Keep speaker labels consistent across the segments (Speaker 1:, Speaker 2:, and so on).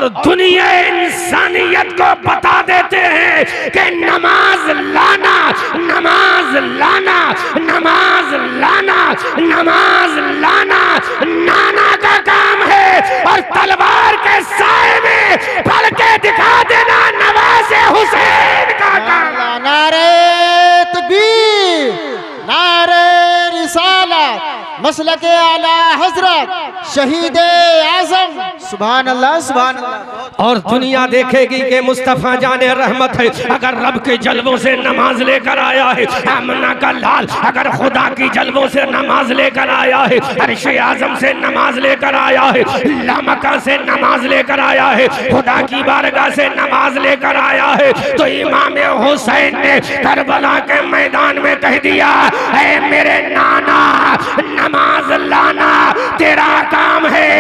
Speaker 1: और दुनिया इंसानियत को बता देते हैं कि नमाज लाना, नमाज लाना, नमाज लाना, नमाज लाना नाना का काम है और तलवार के साए में पढ़ के दिखा देना नवाज़े हुसैन का काम।
Speaker 2: नारे तकबीर, नारे रिसालत, मसलके आला हजरत शहीद आजम, सुभान अल्लाह, सुभान अल्लाह।
Speaker 1: और दुनिया देखेगी कि मुस्तफा जाने रहमत है अगर रब के जलवों से नमाज लेकर आया है, आमना का लाल अगर खुदा की जलवों से नमाज लेकर आया है, अर्श आजम से नमाज लेकर आया है, लामका से नमाज लेकर आया है, खुदा की बारगाह से नमाज लेकर आया है, तो इमाम हुसैन ने करबला के मैदान में कह दिया, ऐ मेरे नाना नमाज लाना तेरा काम है,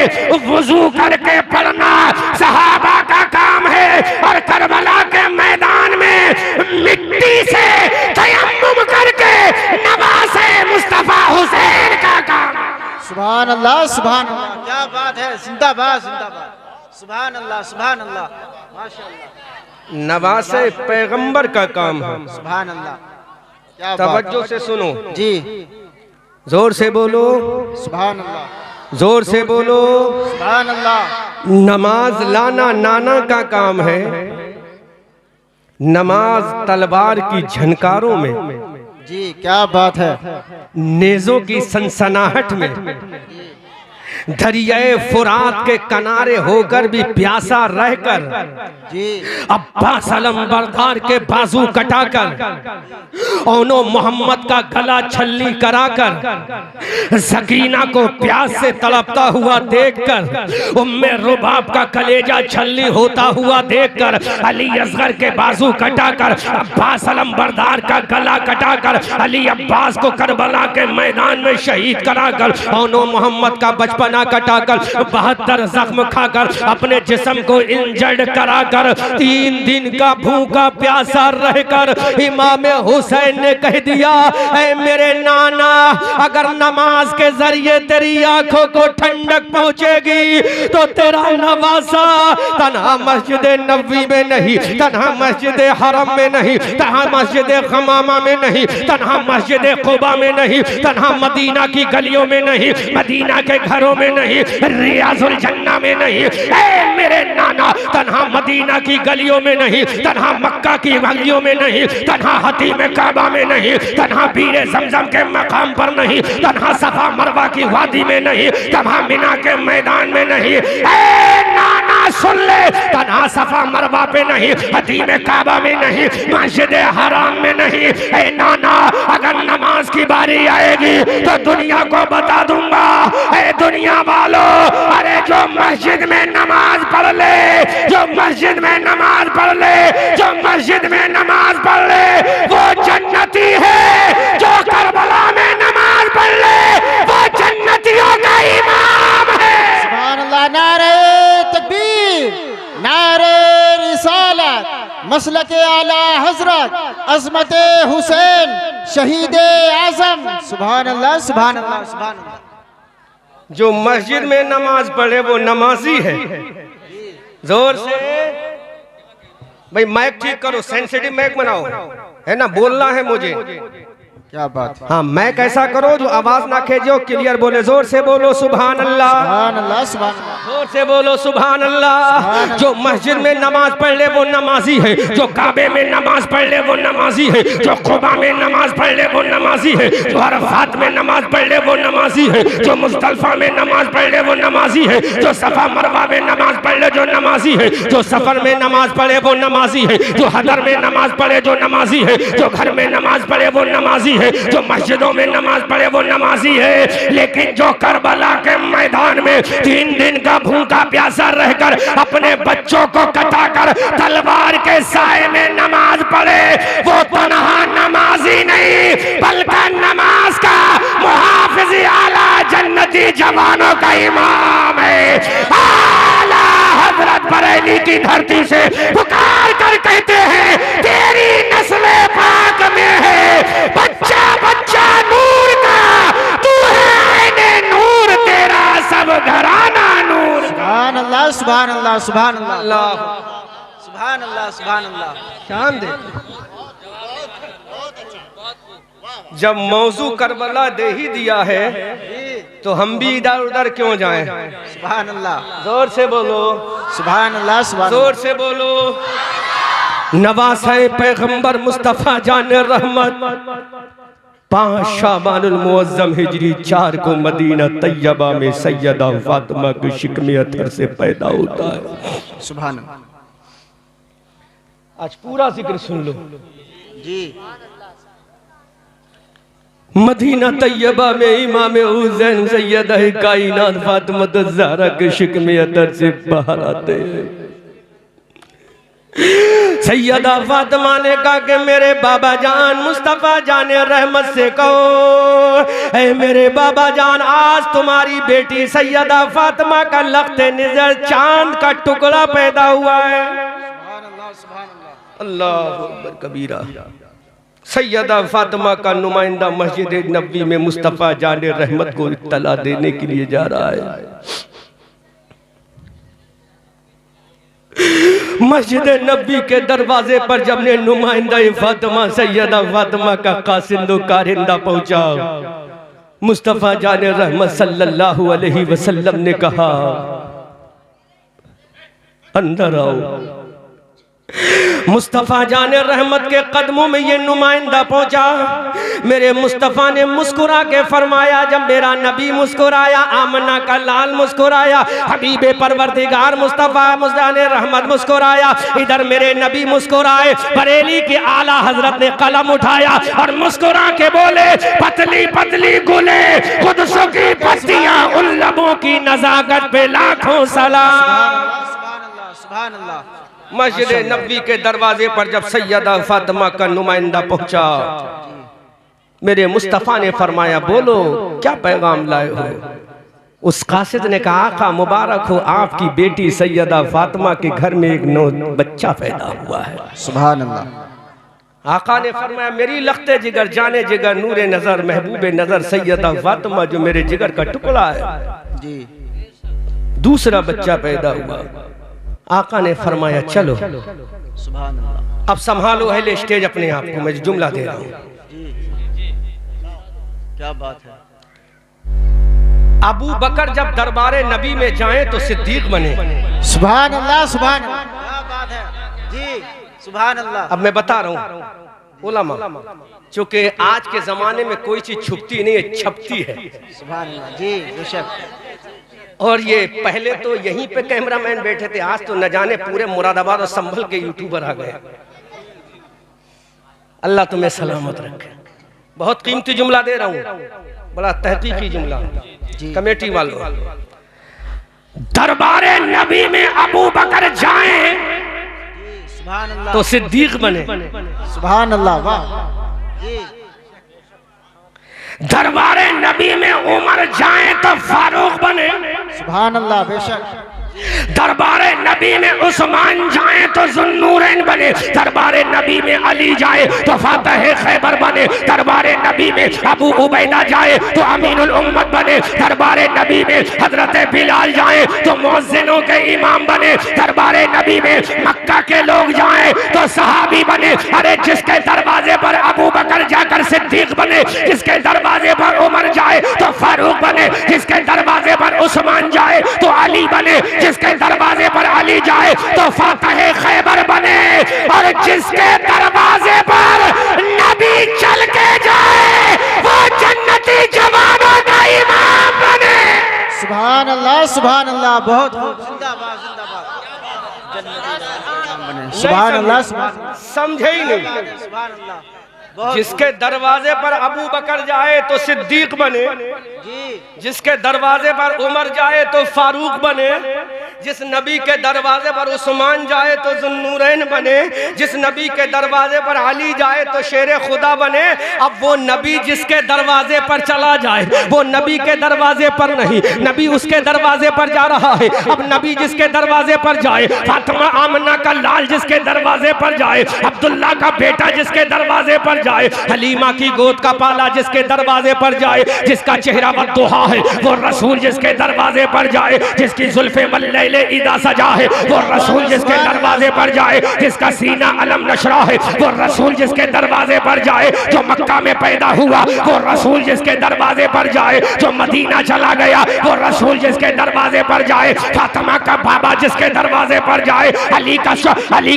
Speaker 1: वुजू करके पढ़ना सहाबा का काम है, और करबला के मैदान में मिट्टी से तयम्मुम करके नवाज़े मुस्तफा हुसैन का काम।
Speaker 2: सुभान अल्लाह, सुभान अल्लाह, क्या बात है, जिंदाबाद जिंदाबाद, सुभान अल्लाह, सुभान अल्लाह, माशाअल्लाह।
Speaker 1: नवाज़े पैगंबर का काम है।
Speaker 2: सुभान अल्लाह, क्या
Speaker 1: तवज्जो से सुनो
Speaker 2: जी,
Speaker 1: जोर से बोलो,
Speaker 2: सुभान अल्लाह,
Speaker 1: जोर से बोलो।
Speaker 2: सुभान अल्लाह।
Speaker 1: नमाज लाना नाना का काम है, नमाज तलवार की झनकारों में,
Speaker 2: जी क्या बात है,
Speaker 1: नेज़ों की सनसनाहट में, दरियाए फुरात के किनारे होकर भी प्यासा रहकर
Speaker 2: जी
Speaker 1: अब्बास अलमबरदार के बाजू कटाकर ओनो मोहम्मद का गला छल्ली कराकर सकीना को प्यास से तड़पता हुआ देखकर उम्मे रुबाब का कलेजा छल्ली होता हुआ देखकर अली असगर के बाजू कटाकर अब्बास अलमबरदार का गला कटाकर अली अब्बास को करबला के मैदान में शहीद कराकर ओनो मोहम्मद का बचपना कटाकर 72 जख्म खाकर अपने जिस्म को इंजर्ड कराकर 3 दिन का भूखा प्यासा रहकर इमाम हुसैन ने कह दिया, ऐ मेरे नाना अगर नमाज के जरिए तेरी आंखों को ठंडक पहुंचेगी तो तेरा नवासा तन्हा मस्जिद नबवी में नहीं, तन्हा मस्जिद हरम में नहीं, तन्हा मस्जिद खमामा में नहीं, तन्हा मस्जिद कुबा में नहीं, तन्हा मदीना की गलियों में नहीं, मदीना के घरों में नहीं, रियाजुल जन्ना में नहीं, ऐ मेरे नाना तन्हा मदीना की गलियों में नहीं, तन्हा मक्का की गलियों में नहीं, तन्हा हतीम काबा में नहीं, तन्हा बीरे जमजम के मकाम पर नहीं, तन्हा सफा मरवा की वादी में नहीं, तन्हा मिना के मैदान में नहीं, ऐ नाना सुन ले, तन्हा सफा मरवा पे नहीं, हतीम काबा में नहीं, मस्जिद हराम में नहीं, ऐ नाना अगर नमाज की बारी आएगी तो दुनिया को बता दूंगा, ऐ दुनिया वालों अरे जो मस्जिद में नमाज पढ़ ले, जो मस्जिद में नमाज पढ़ ले, जो मस्जिद में नमाज पढ़ ले वो जन्नती है, जो करबला में नमाज पढ़ ले वो जन्नतियों का इमाम है।
Speaker 2: सुभान अल्लाह, नारे तकबीर, नारे रिसालत, मसलके आला हजरत अजमत हुसैन शहीद आजम, सुभान अल्लाह, सुभान अल्लाह, सुभान अल्लाह।
Speaker 1: जो मस्जिद में नमाज पढ़े वो नमाजी है। जोर से भाई माइक ठीक करो, सेंसिटिव माइक बनाओ, है ना, बोलना है मुझे।
Speaker 2: क्या बात है,
Speaker 1: हाँ माइक ऐसा करो जो आवाज ना खेजो, क्लियर बोले, जोर से बोलो सुभान अल्लाह,
Speaker 2: सुभान अल्लाह, सुभान अल्लाह,
Speaker 1: जोर से बोलो सुभान अल्लाह। जो मस्जिद में नमाज पढ़ ले वो नमाजी है, जो काबे में नमाज पढ़ ले वो नमाजी है, जो कुबा में नमाज पढ़ ले वो नमाजी है, जो अरफात में नमाज पढ़ ले वो नमाजी है, जो मुज़दलिफा में नमाज पढ़ ले वो नमाजी है, जो सफा मरवा में नमाज पढ़ ले जो नमाजी है, जो सफर में नमाज पढ़े वो नमाजी है, जो हदर में नमाज पढ़े जो नमाजी है, जो घर में नमाज पढ़े वो नमाजी है, जो मस्जिदों में नमाज पढ़े वो नमाजी है। लेकिन जो करबला के मैदान में 3 दिन का भूखा प्यासा रहकर अपने बच्चों को कटाकर तलवार के साए में नमाज पढ़े वो तन्हा नमाजी नहीं बल्कि नमाज का मुहाफिज आला जन्नती जवानों का इमाम है। आला हजरत बरेली की धरती से पुकार कर कहते हैं तेरी नस्ल पाक में है बच्चा बच्चा नूर का, तू है आईने नूर, तेरा सब घराना नूर।
Speaker 2: सुभान अल्लाह, सुभान अल्लाह सुभान अल्लाह
Speaker 1: अल्लाह
Speaker 2: सुभान अल्लाह सुभान अल्लाह।
Speaker 1: शान दे। जब मौजू करबला दे ही दिया है तो हम भी इधर उधर क्यों जाएं?
Speaker 2: सुभान अल्लाह।
Speaker 1: जोर से बोलो
Speaker 2: सुभान अल्लाह सुभान
Speaker 1: जोर से बोलो। नवासे पैगंबर मुस्तफा जान रहमत 5 शाबानुल मुअज्जम हिजरी 4 को मदीना तैयबा में सैयदा फातिमा के शिकमे अथर से पैदा होता है।
Speaker 2: सुभान अल्लाह।
Speaker 1: आज पूरा जिक्र सुन लो
Speaker 2: जी।
Speaker 1: मदीना तैयबा में इमाम हुसैन सैयदा कायनात फातिमा ज़हरा के शिकमे अतर से बाहर आते हैं। सैयदा फातिमा ने कहा कि मेरे बाबा जान मुस्तफा जान रहमत से कहो, ऐ मेरे बाबा जान आज तुम्हारी बेटी सैयदा फातिमा का लख्ते निज़र चांद का टुकड़ा पैदा हुआ है।
Speaker 2: सुभान अल्लाह सुभान अल्लाह।
Speaker 1: अल्लाहु अकबर कबीरा। सैयदा फातिमा का नुमाइंदा मस्जिद नबी में मुस्तफ़ा जान रहमत को इत्तला देने के लिए जा रहा है। मस्जिद नबी के दरवाजे पर जब ने नुमाइंदा फातिमा सैयदा फातिमा का कासिंदो कारिंदा पहुंचा, मुस्तफ़ा जान रहमत सल्लल्लाहु अलैहि वसल्लम ने कहा अंदर आओ। मुस्तफ़ा जान रहमत के कदमों में ये नुमाइंदा पहुंचा। मेरे मुस्तफ़ा ने मुस्कुरा के फरमाया, जब मेरा नबी मुस्कुराया, आमना का लाल मुस्कुराया, हबीबे परवरदिगार मुस्तफ़ा जान रहमत मुस्कुराया, इधर मेरे नबी मुस्कुराए। बरेली के आला हजरत ने कलम उठाया और मुस्कुरा के बोले, पतली पतली गुले कुद्सों की पत्तियां, उन लबों की नजाकत पे लाखों सलाम।
Speaker 2: सुभान अल्लाह सुभान अल्लाह।
Speaker 1: मस्जिद नबी के दरवाजे पर जब सैयदा फातिमा का नुमाइंदा पहुंचा, मेरे मुस्तफ़ा ने फरमाया बोलो क्या पैगाम लाए हो। उस कासिद ने कहा आका मुबारक हो, आपकी बेटी सैयदा फातिमा के घर में एक नौ बच्चा पैदा हुआ है।
Speaker 2: सुभान अल्लाह।
Speaker 1: आका ने फरमाया मेरी लख्ते जिगर जाने जिगर नूरे नजर महबूबे नजर सैयदा फातिमा जो मेरे जिगर का टुकड़ा है
Speaker 2: जी। दूसरा बच्चा पैदा हुआ।
Speaker 1: आका ने फरमाया चलो
Speaker 2: सुभान अल्लाह।
Speaker 1: अब संभालो अहले स्टेज अपने आप को, मैं जुमला दे रहा हूँ।
Speaker 2: क्या बात है।
Speaker 1: अबू बकर जब दरबारे नबी में जाएं तो सिद्दीक बने।
Speaker 2: सुभान अल्लाह सुभान अल्लाह। क्या बात है जी। सुभान अल्लाह।
Speaker 1: अब मैं बता रहा हूँ उलमा, चूंकि आज के जमाने में कोई चीज छुपती नहीं है, छपती है।
Speaker 2: सुभान अल्लाह जी बेशक।
Speaker 1: और ये पहले तो यहीं पे कैमरामैन बैठे थे, आज तो न जाने पूरे मुरादाबाद और संभल के यूट्यूबर आ गए। अल्लाह तुम्हें सलामत रखे। बहुत कीमती जुमला दे रहा हूँ, बड़ा तहकीकी जुमला। कमेटी वालों, दरबारे नबी में अबू बकर जाएं
Speaker 2: सुभान अल्लाह
Speaker 1: तो सिद्दीक बने।
Speaker 2: सुभान अल्लाह वाह जी।
Speaker 1: दरबारे नबी में उमर जाएं तो फारूक बने।
Speaker 2: सुभान अल्लाह बेशक।
Speaker 1: दरबारे नबी में उस्मान जाए तो जुन्नूरैन बने। दरबारे नबी में अली जाए तो फातह खैबर बने। दरबारे नबी में अबू उबैदा जाए तो अमीनुल उम्मत बने। दरबारे नबी में हजरत बिलाल जाए तो मुअज्जिनों के इमाम बने। दरबारे नबी में मक्का के लोग जाए तो सहाबी बने। अरे जिसके दरवाजे पर अबू बकर जाकर सिद्दीक बने, जिसके दरवाजे पर उमर जाए तो फारूक बने, जिसके दरवाजे पर उस्मान जाए तो अली बने, जिसके दरवाजे पर अली जाए तो फातह खैबर बने, और जिसके दरवाजे पर नबी चल के जाए वो जन्नती जवानों का इमाम बने।
Speaker 2: सुभान अल्लाह सुभान अल्लाह। बहुत जिंदाबाद जिंदाबाद। सुभान अल्लाह सुभान।
Speaker 1: समझे ही नहीं।
Speaker 2: सुभान अल्लाह।
Speaker 1: जिसके दरवाजे पर अबू बकर जाए तो सिद्दीक बने, जिसके दरवाजे पर उमर जाए तो फारूक बने, जिस नबी के दरवाजे पर उस्मान जाए तो जुन्नूरैन बने, जिस नबी के दरवाजे पर अली जाए तो शेर खुदा बने। अब वो नबी जिसके दरवाजे पर चला जाए वो नबी के दरवाजे पर नहीं, नबी उसके दरवाजे पर जा रहा है। अब नबी जिसके दरवाजे पर जाए, फातिमा आमना का लाल जिसके दरवाजे पर जाए, अब्दुल्ला का बेटा जिसके दरवाजे पर जाए, हलीमा की गोद का पाला जिसके दरवाजे पर जाए, जिसका चेहरा बद्दुहा है वो रसूल जिसके दरवाजे पर जाए, जिसकी जुल्फे मल्ले पहले इदा सजा है वो रसूल जिसके दरवाजे पर जाए, जिसका सीना अलम नशरा है वो रसूल जिसके दरवाजे पर जाए, जो मक्का में पैदा हुआ वो रसूल जिसके दरवाजे पर जाए, जो मदीना चला गया वो रसूल जिसके दरवाजे पर जाए, फातिमा का बाबा जिसके दरवाजे पर जाए, अली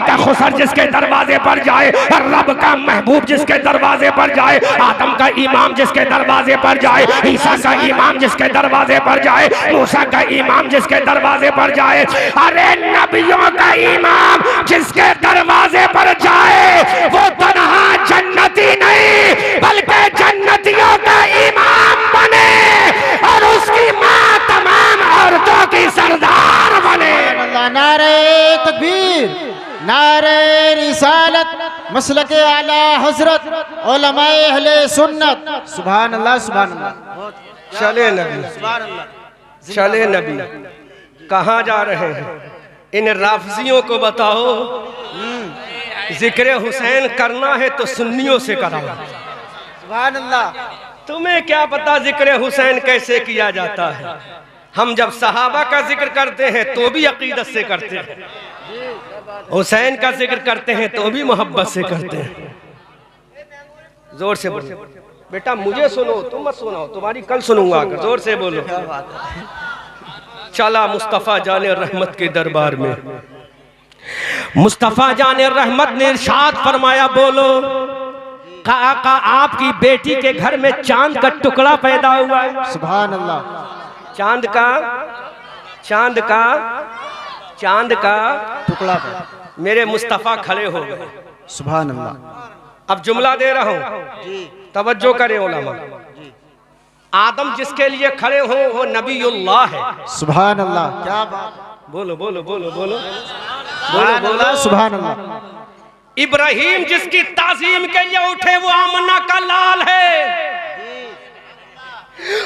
Speaker 1: का खुसर जिसके दरवाजे पर जाए, रब का महबूब जिसके दरवाजे पर जाए, आदम का इमाम जिसके दरवाजे पर जाए, ईसा का इमाम जिसके दरवाजे पर जाए, मूसा का इमाम जिसके दरवाजे पर जाए, अरे नबियों का इमाम जिसके दरवाजे पर जाए वो तन्हा जन्नती नहीं बल्कि जन्नतियों का इमाम बने और उसकी माँ तमाम औरतों की सरदार बने।
Speaker 2: नारे तकबीर, नारे रिसालत, मसलके आला हजरत, उलमाए अहले सुन्नत। सुभान अल्लाह, सुभान अल्लाह।
Speaker 1: चले नबी, चले नबी, कहाँ जा रहे हैं? इन राफजियों को बताओ जिक्र हुसैन करना है तो सुन्नियों से कराओ।
Speaker 2: सुभान अल्लाह।
Speaker 1: तुम्हें क्या पता जिक्र हुसैन कैसे किया जाता है? हम जब सहाबा का जिक्र करते हैं तो भी अकीदत से करते हैं, हुसैन का जिक्र करते हैं तो भी मोहब्बत से करते हैं। जोर से बोलो बेटा, मुझे सुनो, तुम मत सुनाओ, तुम्हारी कल सुनूंगा। जोर से बोलो। चला मुस्तफ़ा जाने रहमत के दरबार में, मुस्तफ़ा जाने रहमत ने इरशाद फरमाया, बोलो का आपकी बेटी के घर में चांद का टुकड़ा पैदा हुआ है।
Speaker 2: सुभान अल्लाह।
Speaker 1: चांद का
Speaker 2: टुकड़ा
Speaker 1: मेरे मुस्तफ़ा खड़े हो गए।
Speaker 2: सुभान अल्लाह।
Speaker 1: अब जुमला दे रहा हूं, तवज्जो करें उलमा। आदम जिसके लिए खड़े हो वो नबीउल्लाह है।
Speaker 2: सुभान अल्लाह। क्या बात।
Speaker 1: बोलो बोलो बोलो बोलो
Speaker 2: सुभान अल्लाह, सुभान अल्लाह।
Speaker 1: इब्राहिम जिसकी ताजीम के लिए उठे वो आमना का लाल है।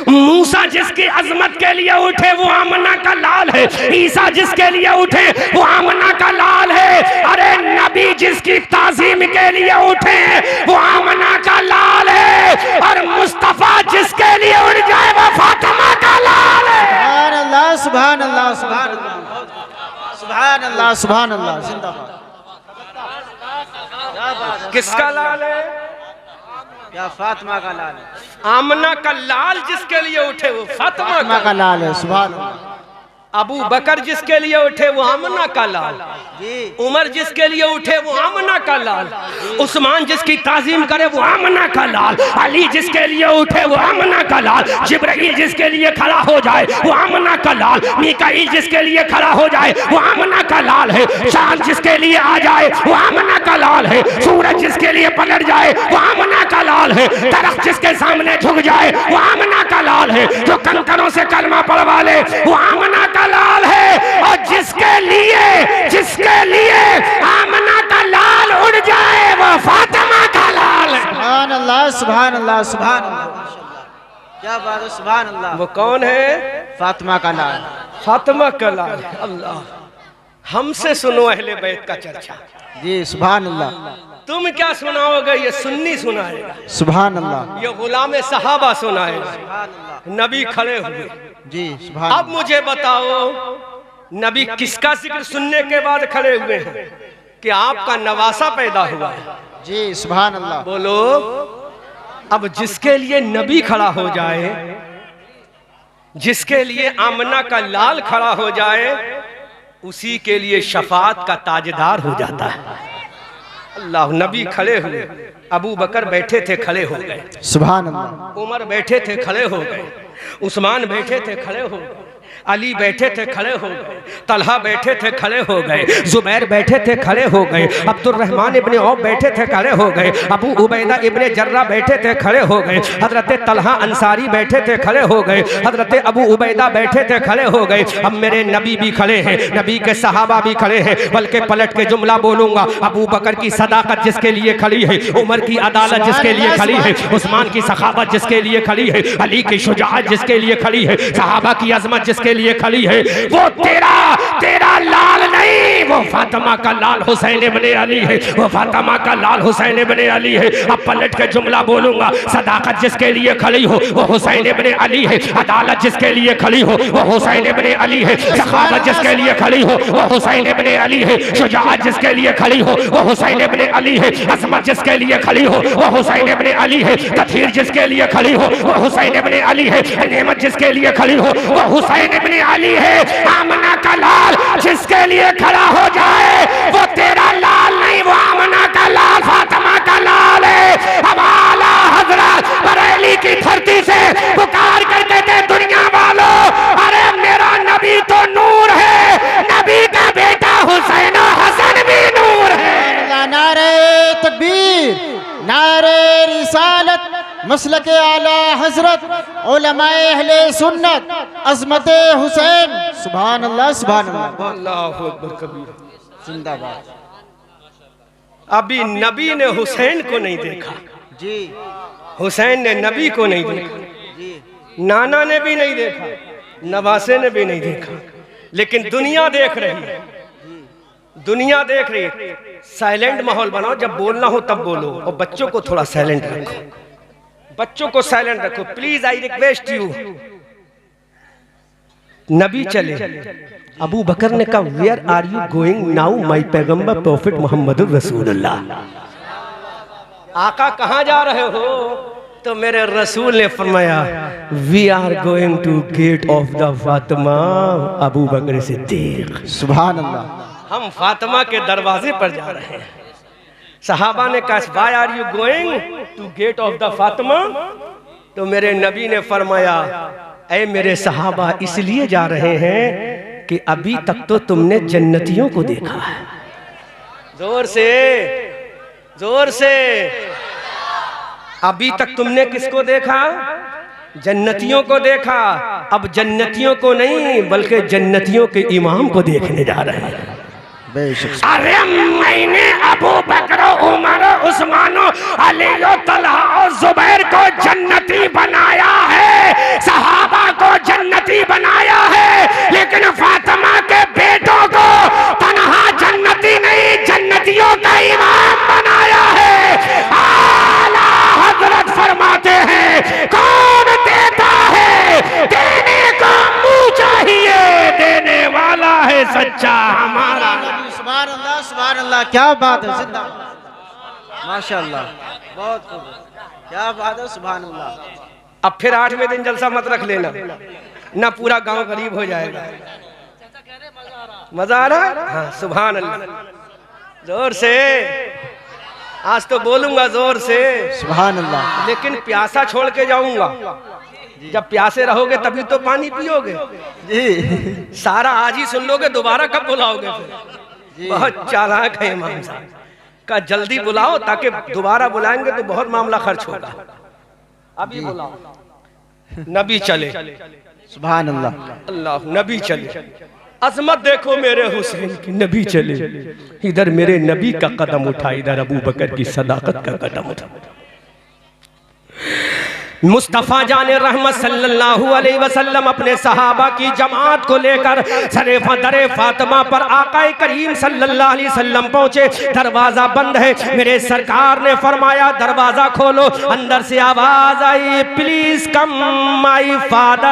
Speaker 1: मूसा जिसकी अजमत के लिए उठे वो आमना का लाल है। ईसा जिसके लिए उठे वो आमना का लाल है। अरे नबी जिसकी ताजीम के लिए उठे वो आमना का लाल है। और मुस्तफा जिसके लिए उठ जाए वो फातिमा का लाल है।
Speaker 2: सुभान अल्लाह, सुभान अल्लाह, सुभान अल्लाह, सुभान अल्लाह, सुभान अल्लाह। जिंदाबाद।
Speaker 1: किसका लाल है?
Speaker 2: क्या फातिमा का लाल है।
Speaker 1: आमना का लाल जिसके लिए उठे वो फातिमा
Speaker 2: का लाल है। सुभान अल्लाह।
Speaker 1: अबू बकर जिसके लिए उठे वो आमना का लाल, उमर जिसके लिए उठे वो आमना का लाल, उस्मान जिसकी ताजीम करे वो आमना का लाल, अली जिसके लिए उठे वो आमना का लाल, जिब्राइल जिसके लिए खड़ा हो जाए वो आमना का लाल, मीकाईल जिसके लिए खड़ा हो जाए वो आमना का लाल है, चांद जिसके लिए आ जाए वो आमना का लाल है, सूरज जिसके लिए पलट जाए वो आमना का लाल है, दरख्त जिसके सामने झुक जाए वो आमना का लाल है, जो कंकरों से कलमा पढ़वा ले वो आमना का लाल है। और जिसके लिए आमना का लाल उड़ जाए वो फातिमा का लाल है।
Speaker 2: सुभान अल्लाह, सुभान अल्लाह, सुभान अल्लाह। क्या बात है। सुभान अल्लाह।
Speaker 1: वो कौन है?
Speaker 2: फातिमा का लाल।
Speaker 1: फातिमा का लाल। अल्लाह, हमसे सुनो अहले बैत का चर्चा।
Speaker 2: जी सुभान अल्लाह।
Speaker 1: तुम क्या सुनाओगे? ये सुन्नी सुनाएगा।
Speaker 2: सुभान अल्लाह।
Speaker 1: ये गुलाम सहाबा सुनाएगा। नबी खड़े हुए।
Speaker 2: जी सुभान।
Speaker 1: अब मुझे बताओ नबी किसका जिक्र सुनने के बाद खड़े हुए हैं? कि आपका नवासा पैदा हुआ है।
Speaker 2: जी सुभान अल्लाह।
Speaker 1: बोलो, अब जिसके लिए नबी खड़ा हो जाए, जिसके लिए आमना का लाल खड़ा हो जाए, उसी के लिए शफात का ताजदार हो जाता है। अल्लाह। नबी खड़े हुए, अबू बकर बैठे थे, खड़े हो गए।
Speaker 2: सुभान अल्लाह।
Speaker 1: उमर बैठे थे, खड़े हो गए। उस्मान बैठे थे, खड़े हो गए। अली बैठे थे, खड़े हो गए। तलहा बैठे थे, खड़े हो गए। जुबैर बैठे थे, खड़े हो गए। अब्दुर्रहमान इब्ने औफ बैठे थे, खड़े हो गए। अबू उबैदा इब्ने जर्रा बैठे थे, खड़े हो गए। हजरत तलहा अंसारी बैठे थे, खड़े हो गए। हजरत अबू उबैदा बैठे थे, खड़े हो गए। अब मेरे नबी भी खड़े हैं, नबी के सहाबा भी खड़े हैं। बल्कि पलट के जुमला बोलूंगा, अबू बकर की सदाकत जिसके लिए खड़ी है, उमर की अदालत जिसके लिए खड़ी है, उस्मान की सखावत जिसके लिए खड़ी है, अली की शुजाअत जिसके लिए खड़ी है, सहाबा की अजमत जिसके लिए खड़ी है, वो तेरा लाल नहीं, वो वो फातिमा का लाल हुसैन इब्ने अली है, वो फातिमा का लाल हुसैन इब्ने अली है। अब पलट के जुमला बोलूंगा, सदाकत जिसके लिए खड़ी हो वो हुसैन इब्ने अली है, अदालत जिसके लिए खड़ी हो वो हुसैन इब्ने अली है, सखावत जिसके लिए खड़ी हो वो हुसैन इब्ने अली है, शुजाअत जिसके लिए खड़ी हो वो हुसैन इब्ने अली है, अज़मत जिसके लिए खड़ी हो वो हुसैन इब्ने अली है, तथहीर जिसके लिए खड़ी हो वो हुसैन इब्ने अली है, नेमत जिसके लिए खड़ी हो वो हुसैन इब्ने अली है। आमना का लाल जिसके लिए खड़ा हो जाए वो तेरा लाल नहीं, वो आमना का लाल फातिमा का लाल है। अब आला हजरत बरेली की धरती से पुकार करते थे दुनिया वालों, अरे मेरा नबी तो नूर है, नबी का बेटा हुसैन हसन भी नूर है।
Speaker 2: नारे तकबीर, नारे रिसालत, मसलक आला हजरत, उलमाए अहले सुन्नत, अज़मत हुसैन। सुभान अल्लाह, सुभान अल्लाह,
Speaker 1: अल्लाहु अकबर कबीर।
Speaker 2: जिंदाबाद।
Speaker 1: अभी नबी ने हुसैन को नहीं देखा
Speaker 2: जी,
Speaker 1: हुसैन ने नबी को नहीं देखा,
Speaker 2: जी,
Speaker 1: नाना ने भी नहीं देखा, नवासे ने भी नहीं देखा, लेकिन दुनिया देख रही है, दुनिया देख रही है। साइलेंट माहौल बनाओ, जब बोलना हो तब बोलो, और बच्चों को थोड़ा साइलेंट रखो, बच्चों को साइलेंट रखो प्लीज, आई रिक्वेस्ट यू। नबी चले, अबू बकर ने कहा where are you going now my पैगंबर प्रॉफिट मोहम्मद रसूलुल्लाह, आका कहाँ जा रहे हो? तो मेरे रसूल ने फरमाया we are going to gate of the Fatima Abu Bakr Siddiq.
Speaker 2: सुभान अल्लाह।
Speaker 1: हम फातिमा के दरवाजे पर जा रहे हैं। सहाबा ने कहा why are you going to gate of the Fatima? तो मेरे नबी ने फरमाया ऐ मेरे सहाबा इसलिए जा रहे हैं कि अभी तक तो तुमने जन्नतियों को देखा है। जोर से, जोर से, अभी तक तुमने किसको देखा? जन्नतियों को देखा। अब जन्नतियों को नहीं बल्कि जन्नतियों के इमाम को देखने जा रहे हैं। अरे मैंने अबू बकर, उमर, उस्मान, अली, तलहा और जुबैर को जन्नती बनाया है, सहाबा को जन्नती बनाया है, लेकिन फातिमा के बेटों को तन्हा जन्नती नहीं जन्नतियों का इमाम बनाया है। आला हजरत फरमाते हैं कौन देता है? देने को मुंह चाहिए, देने वाला है सच्चा हमारा।
Speaker 2: सुभान अल्लाह, सुभान अल्लाह, क्या बात है, जिंदाबाद, माशाअल्लाह, बहुत खूब, क्या बात है, सुभान अल्लाह।
Speaker 1: अब फिर 8वें दिन जलसा मत रख लेना, ना पूरा गांव गरीब हो जाएगा। मजा आ रहा? हाँ, सुभान अल्लाह, जोर से, आज तो बोलूंगा जोर से
Speaker 2: सुभान अल्लाह।
Speaker 1: लेकिन प्यासा छोड़ के जाऊंगा, जब प्यासे रहोगे तभी तो पानी पियोगे
Speaker 2: जी,
Speaker 1: सारा आज ही सुन लोगे, दोबारा कब बुलाओगे? बहुत चालाक है इमाम साहब का, जल्दी बुलाओ ताकि दोबारा बुलाएंगे तो बहुत मामला खर्च होगा। अभी बुलाओ। नबी चले,
Speaker 2: सुभान अल्लाह,
Speaker 1: अल्लाह, नबी चले, अजमत देखो मेरे हुसैन की। नबी चले, इधर मेरे नबी का कदम उठा, इधर अबू बकर की सदाकत का कदम उठा। मुस्तफ़ा जाने रहमत सल्लल्लाहु अलैहि वसल्लम अपने सहाबा की जमात को लेकर सरेफा दरे फातिमा पर आकाए करीम सल्लल्लाहु अलैहि वसल्लम पहुंचे। दरवाजा बंद है, मेरे सरकार ने फरमाया दरवाजा खोलो। अंदर से आवाज आई please come my father,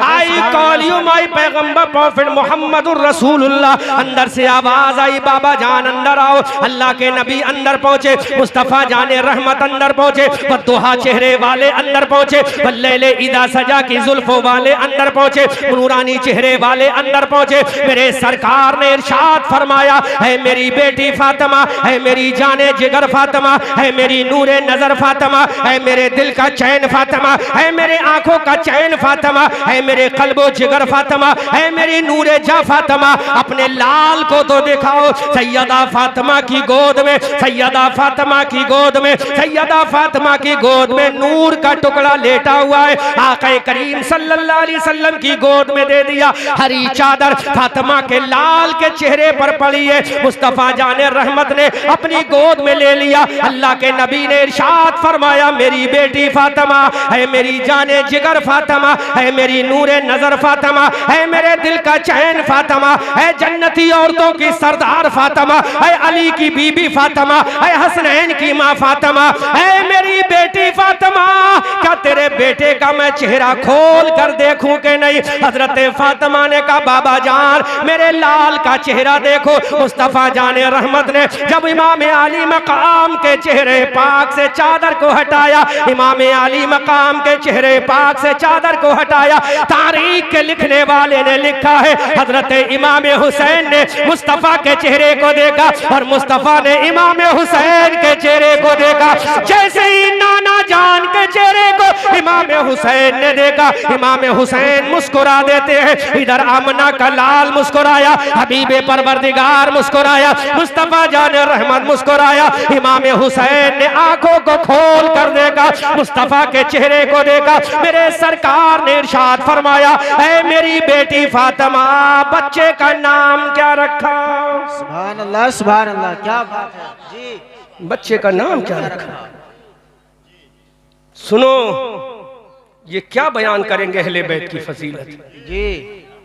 Speaker 1: I call you my पैगंबर प्रॉफिट मोहम्मदुर रसूलुल्लाह। अंदर से आवाज आई बाबा जान अंदर आओ। अल्लाह के नबी अंदर पहुंचे, मुस्तफ़ा जाने रहमत अंदर पहुंचे, बददुहा चेहरे वाले अंदर पहुंचे, बल्लेले इदा सजा की जुल्फों वाले अंदर पहुंचे, नूरानी चेहरे वाले अंदर पहुंचे। मेरे सरकार ने इरशाद फरमाया है मेरी बेटी फातिमा, है मेरी जाने जिगर फातिमा, है मेरी नूरे नजर फातिमा, है मेरे दिल का चैन फातिमा, है मेरे आंखों का चैन फातिमा, है मेरे कल्बो जिगर फातिमा, है मेरी नूरे जा फातिमा। अपने लाल को तो दिखाओ। सैयदा फातिमा की गोद में, सैयदा फातिमा की गोद में, सैयदा फातिमा की गोद में नूर का टुकड़ा लेटा हुआ है। आक़ा करीम सल्लल्लाहु अलैहि वसल्लम की गोद में दे दिया। हरी चादर फातिमा के लाल के चेहरे पर पड़ी है। मुस्तफ़ा जाने रहमत ने अपनी गोद में ले लिया। अल्लाह के नबी ने इरशाद फरमाया मेरी बेटी फातिमा है, मेरी जाने जिगर फातिमा है, मेरी मेरी नूरे नजर फातिमा, है मेरे दिल का चैन फातिमा, है जन्नती औरतों की सरदार फातिमा, है अली की बीबी फातिमा, है हसनैन की माँ फातिमा, है मेरी बेटी फातिमा। क्या तेरे बेटे का मैं चेहरा खोल कर देखूं कि नहीं? हजरत फातिमा ने कहा बाबा जान मेरे लाल का चेहरा देखो। मुस्तफा जाने रहमत ने जब इमाम अली मकाम के चेहरे पाक से चादर को हटाया, इमाम अली मकाम के चेहरे पाक से चादर को हटाया, तारीख के लिखने वाले ने लिखा है हजरत इमाम हुसैन ने मुस्तफा के चेहरे को देखा और मुस्तफा ने इमाम हुसैन के चेहरे को देखा। जैसे ही नाना जान के चेहरे को इमाम हुसैन ने देखा, इमाम हुसैन मुस्कुरा देते हैं। इधर आमना का लाल मुस्कुराया, हबीबे परवरदिगार मुस्कुराया, मुस्तफा जान रहमत मुस्कुराया। इमाम हुसैन ने आंखों को खोल कर देखा, मुस्तफा के चेहरे को देखा। मेरे सरकार ने इरशाद फरमाया, ऐ मेरी बेटी फातिमा बच्चे का नाम क्या रखा?
Speaker 2: सुभान अल्लाह, सुभान अल्लाह, क्या बात है जी।
Speaker 1: बच्चे का नाम क्या रखा? सुनो ये क्या बयान करेंगे अहले बैत की फजीलत
Speaker 2: जी।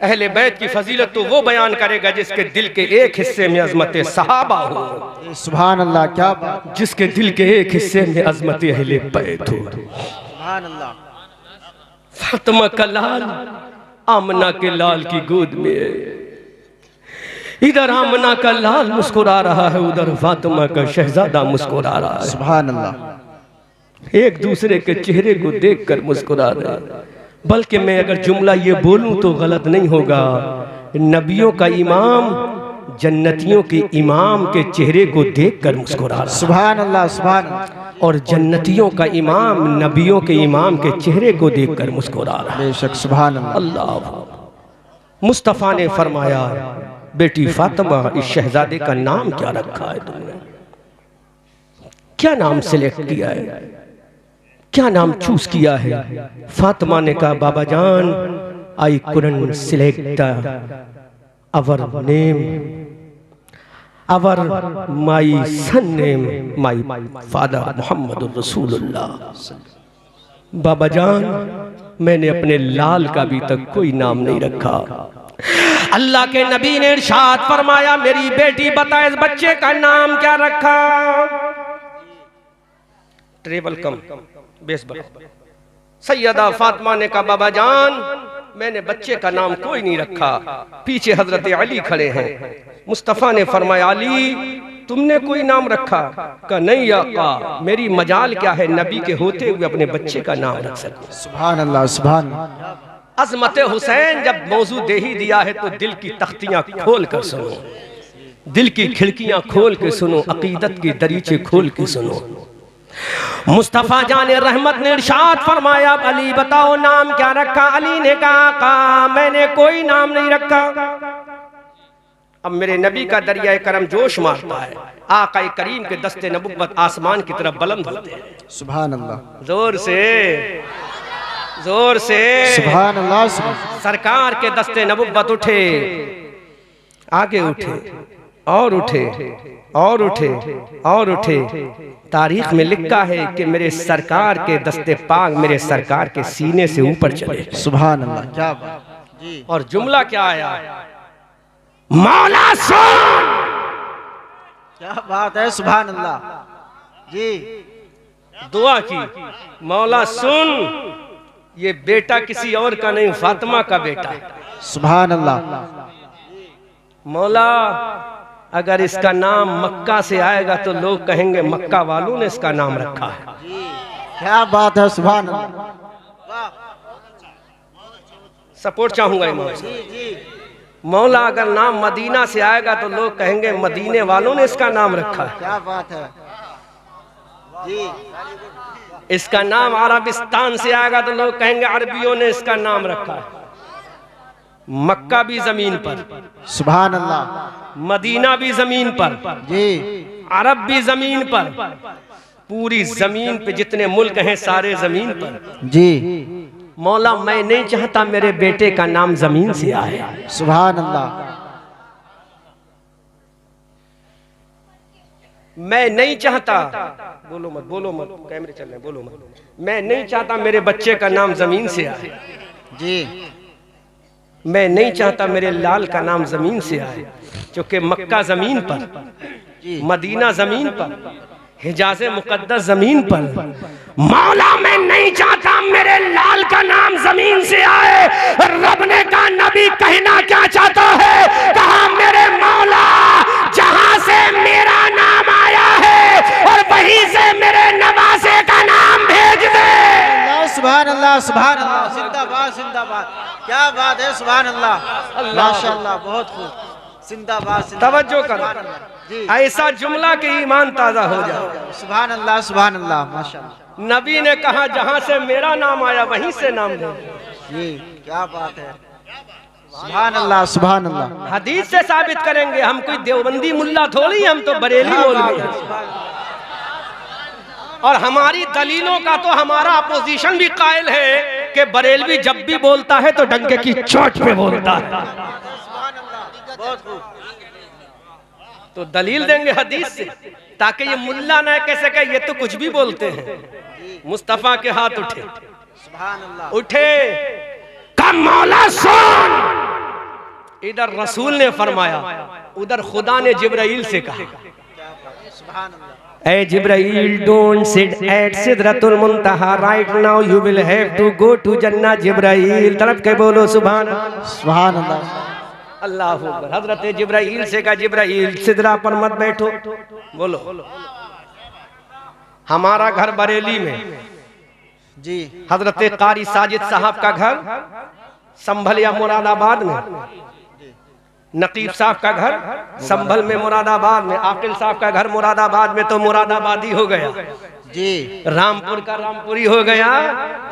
Speaker 1: अहले बैत की फजीलत तो वो बयान करेगा जिसके दिल के एक हिस्से में अजमत सहाबा हो।
Speaker 2: सुभान अल्लाह, क्या बात।
Speaker 1: जिसके दिल के एक हिस्से में अजमत अहले बैत हो।
Speaker 2: सुभान अल्लाह।
Speaker 1: फातिमा का लाल आमना के लाल की गोद में है। इधर आमना का लाल मुस्कुरा रहा है, उधर फातिमा का शहजादा मुस्कुरा रहा है।
Speaker 2: सुभान अल्लाह।
Speaker 1: एक दूसरे के चेहरे को देखकर मुस्कुरा रहे हैं। बल्कि मैं अगर जुमला ये बोलूं तो गलत नहीं होगा, नबियों का इमाम जन्नतियों के इमाम के चेहरे को देखकर मुस्कुरा रहा है।
Speaker 2: सुभान अल्लाह, सुभान अल्लाह।
Speaker 1: और जन्नतियों का इमाम नबियों के इमाम के चेहरे को देखकर मुस्कुरा रहा है।
Speaker 2: बेशक, सुभान अल्लाह।
Speaker 1: अल्लाह। मुस्तफ़ा ने फरमाया बेटी फातिमा इस शहजादे का नाम क्या रखा है तुमने? क्या नाम सिलेक्ट किया है, क्या नाम चूज किया है? फातिमा ने कहा बाबा जान I couldn't select our name, our my son name, my father Muhammad रसूलुल्लाह। बाबा जान मैंने अपने लाल का अभी तक कोई नाम नहीं रखा। अल्लाह के नबी ने इरशाद फरमाया मेरी बेटी बता इस बच्चे का नाम क्या रखा? ट्रेबल कम बेस सैयदा फातिमा ने कहा बाबा जान मैंने बच्चे का नाम कोई नहीं रखा। पीछे हजरत अली खड़े हैं। मुस्तफा ने फरमाया अली तुमने कोई नाम रखा? कहा नहीं या आका, मेरी मजाल क्या है नबी के होते हुए अपने बच्चे का नाम रख सकूं।
Speaker 2: सुभान अल्लाह, सुभान।
Speaker 1: अजमत हुसैन जब मौजू दे ही दिया है तो दिल की तख्तियां खोल कर सुनो, दिल की खिड़कियां खोल के सुनो, अकीदत की दरीचे खोल के सुनो। मुस्तफा जाने रहमत ने इरशाद फरमाया अली बताओ नाम क्या रखा? अली ने कहा मैंने कोई नाम नहीं रखा। अब मेरे नबी का दरियाए करम जोश मारता है। आका करीम के दस्ते नबुव्वत आसमान की तरफ बुलंद होते हैं।
Speaker 2: सुभान अल्लाह।
Speaker 1: जोर से, जोर से
Speaker 2: सुभान अल्लाह।
Speaker 1: सरकार के दस्ते नबुव्वत उठे, आगे उठे और उठे और उठे और उठे। तारीख में लिखा है कि मेरे सरकार के दस्ते पाक मेरे सरकार के सीने से ऊपर चले।
Speaker 2: सुभान अल्लाह, क्या बात जी।
Speaker 1: और जुमला क्या आया? मौला सुन।
Speaker 2: क्या बात है, सुभान अल्लाह जी।
Speaker 1: दुआ की मौला सुन, ये बेटा किसी और का नहीं फातिमा का बेटा है।
Speaker 2: सुभान अल्लाह।
Speaker 1: मौला अगर इसका नाम मक्का से आएगा तो लोग कहेंगे मक्का वालों ने इसका नाम रखा है।
Speaker 2: क्या बात है, सुभान अल्लाह।
Speaker 1: सपोर्ट चाहूंगा इमाम से। मौला अगर नाम मदीना से आएगा तो लोग कहेंगे मदीने वालों ने इसका नाम रखा है।
Speaker 2: क्या बात है जी।
Speaker 1: इसका नाम अरबिस्तान से आएगा तो लोग कहेंगे अरबियों ने इसका नाम रखा है। मक्का भी जमीन पर,
Speaker 2: सुभान अल्लाह।
Speaker 1: मदीना भी जमीन पर
Speaker 2: जी,
Speaker 1: अरब भी जमीन पर, पूरी जमीन पे जितने मुल्क हैं सारे जमीन पर
Speaker 2: जी।
Speaker 1: मौला मैं नहीं चाहता मेरे बेटे का नाम जमीन से आए।
Speaker 2: सुभान अल्लाह।
Speaker 1: मैं नहीं चाहता, बोलो मत, बोलो मत, कैमरे चल रहे हैं, बोलो मत। मैं नहीं चाहता मेरे बच्चे का नाम जमीन से आए।
Speaker 2: जी
Speaker 1: मैं नहीं चाहता मेरे लाल का नाम जमीन से आए, क्योंकि मक्का जमीन पर,
Speaker 2: जी
Speaker 1: मदीना जमीन पर, हिजाज मुकद्दस जमीन पर, मौला मैं नहीं चाहता मेरे लाल का नाम जमीन से आए। रब ने कहा नबी कहना क्या चाहता है? कहा मेरे मौला जहां से मेरा नाम आया है और वहीं से मेरे नवासे का नाम भेज दे।
Speaker 2: सुभान अल्लाह, सुभान अल्लाह, जिंदाबाद जिंदाबाद, क्या बात है, सुभान अल्लाह, माशाअल्लाह, बहुत खूब, जिंदाबाद।
Speaker 1: तवज्जो करो,
Speaker 2: जी
Speaker 1: ऐसा जुमला के ईमान ताजा हो जाए।
Speaker 2: सुभान अल्लाह, सुभान अल्लाह, माशाअल्लाह।
Speaker 1: नबी ने कहा जहां से मेरा नाम आया वहीं से नाम दे।
Speaker 2: जी क्या बात है, सुभान अल्लाह, सुभान अल्लाह।
Speaker 1: हदीस से साबित करेंगे, हम कोई देवबंदी मुल्ला थोड़ी, हम तो बरेली मौलवी हैं। और हमारी दलीलों का तो हमारा अपोजिशन भी कायल है कि बरेलवी जब भी बोलता है तो डंके की चोट पे बोलता है।
Speaker 2: बहुत खूब।
Speaker 1: तो दलील देंगे हदीस से, ताकि ये मुल्ला न कह सके ये तो कुछ भी बोलते हैं। मुस्तफा के हाथ उठे,
Speaker 2: सुभान अल्लाह,
Speaker 1: उठे, कम मौला सुन। इधर रसूल ने फरमाया, उधर खुदा ने जिब्राइल से कहा,
Speaker 2: सुभान अल्लाह,
Speaker 1: Hey Jibreel, don't sit at Sidratul Muntaha right now. You will have to go to Jannah. Jibreel, तरफ के बोलो सुभान
Speaker 2: सुभान अल्लाह,
Speaker 1: अल्लाह अकबर। हजरत जिब्राइल से कहा जिब्राइल सिदरा पर मत बैठो। बोलो, हमारा घर बरेली में,
Speaker 2: जी
Speaker 1: हजरत कारी साजिद साहब का घर संभल या मुरादाबाद में, नकीब साहब का घर संभल में मुरादाबाद में, आकिल साहब का घर मुरादाबाद में, तो मुरादाबादी हो गया।
Speaker 2: जी
Speaker 1: रामपुर का रामपुरी हो गया।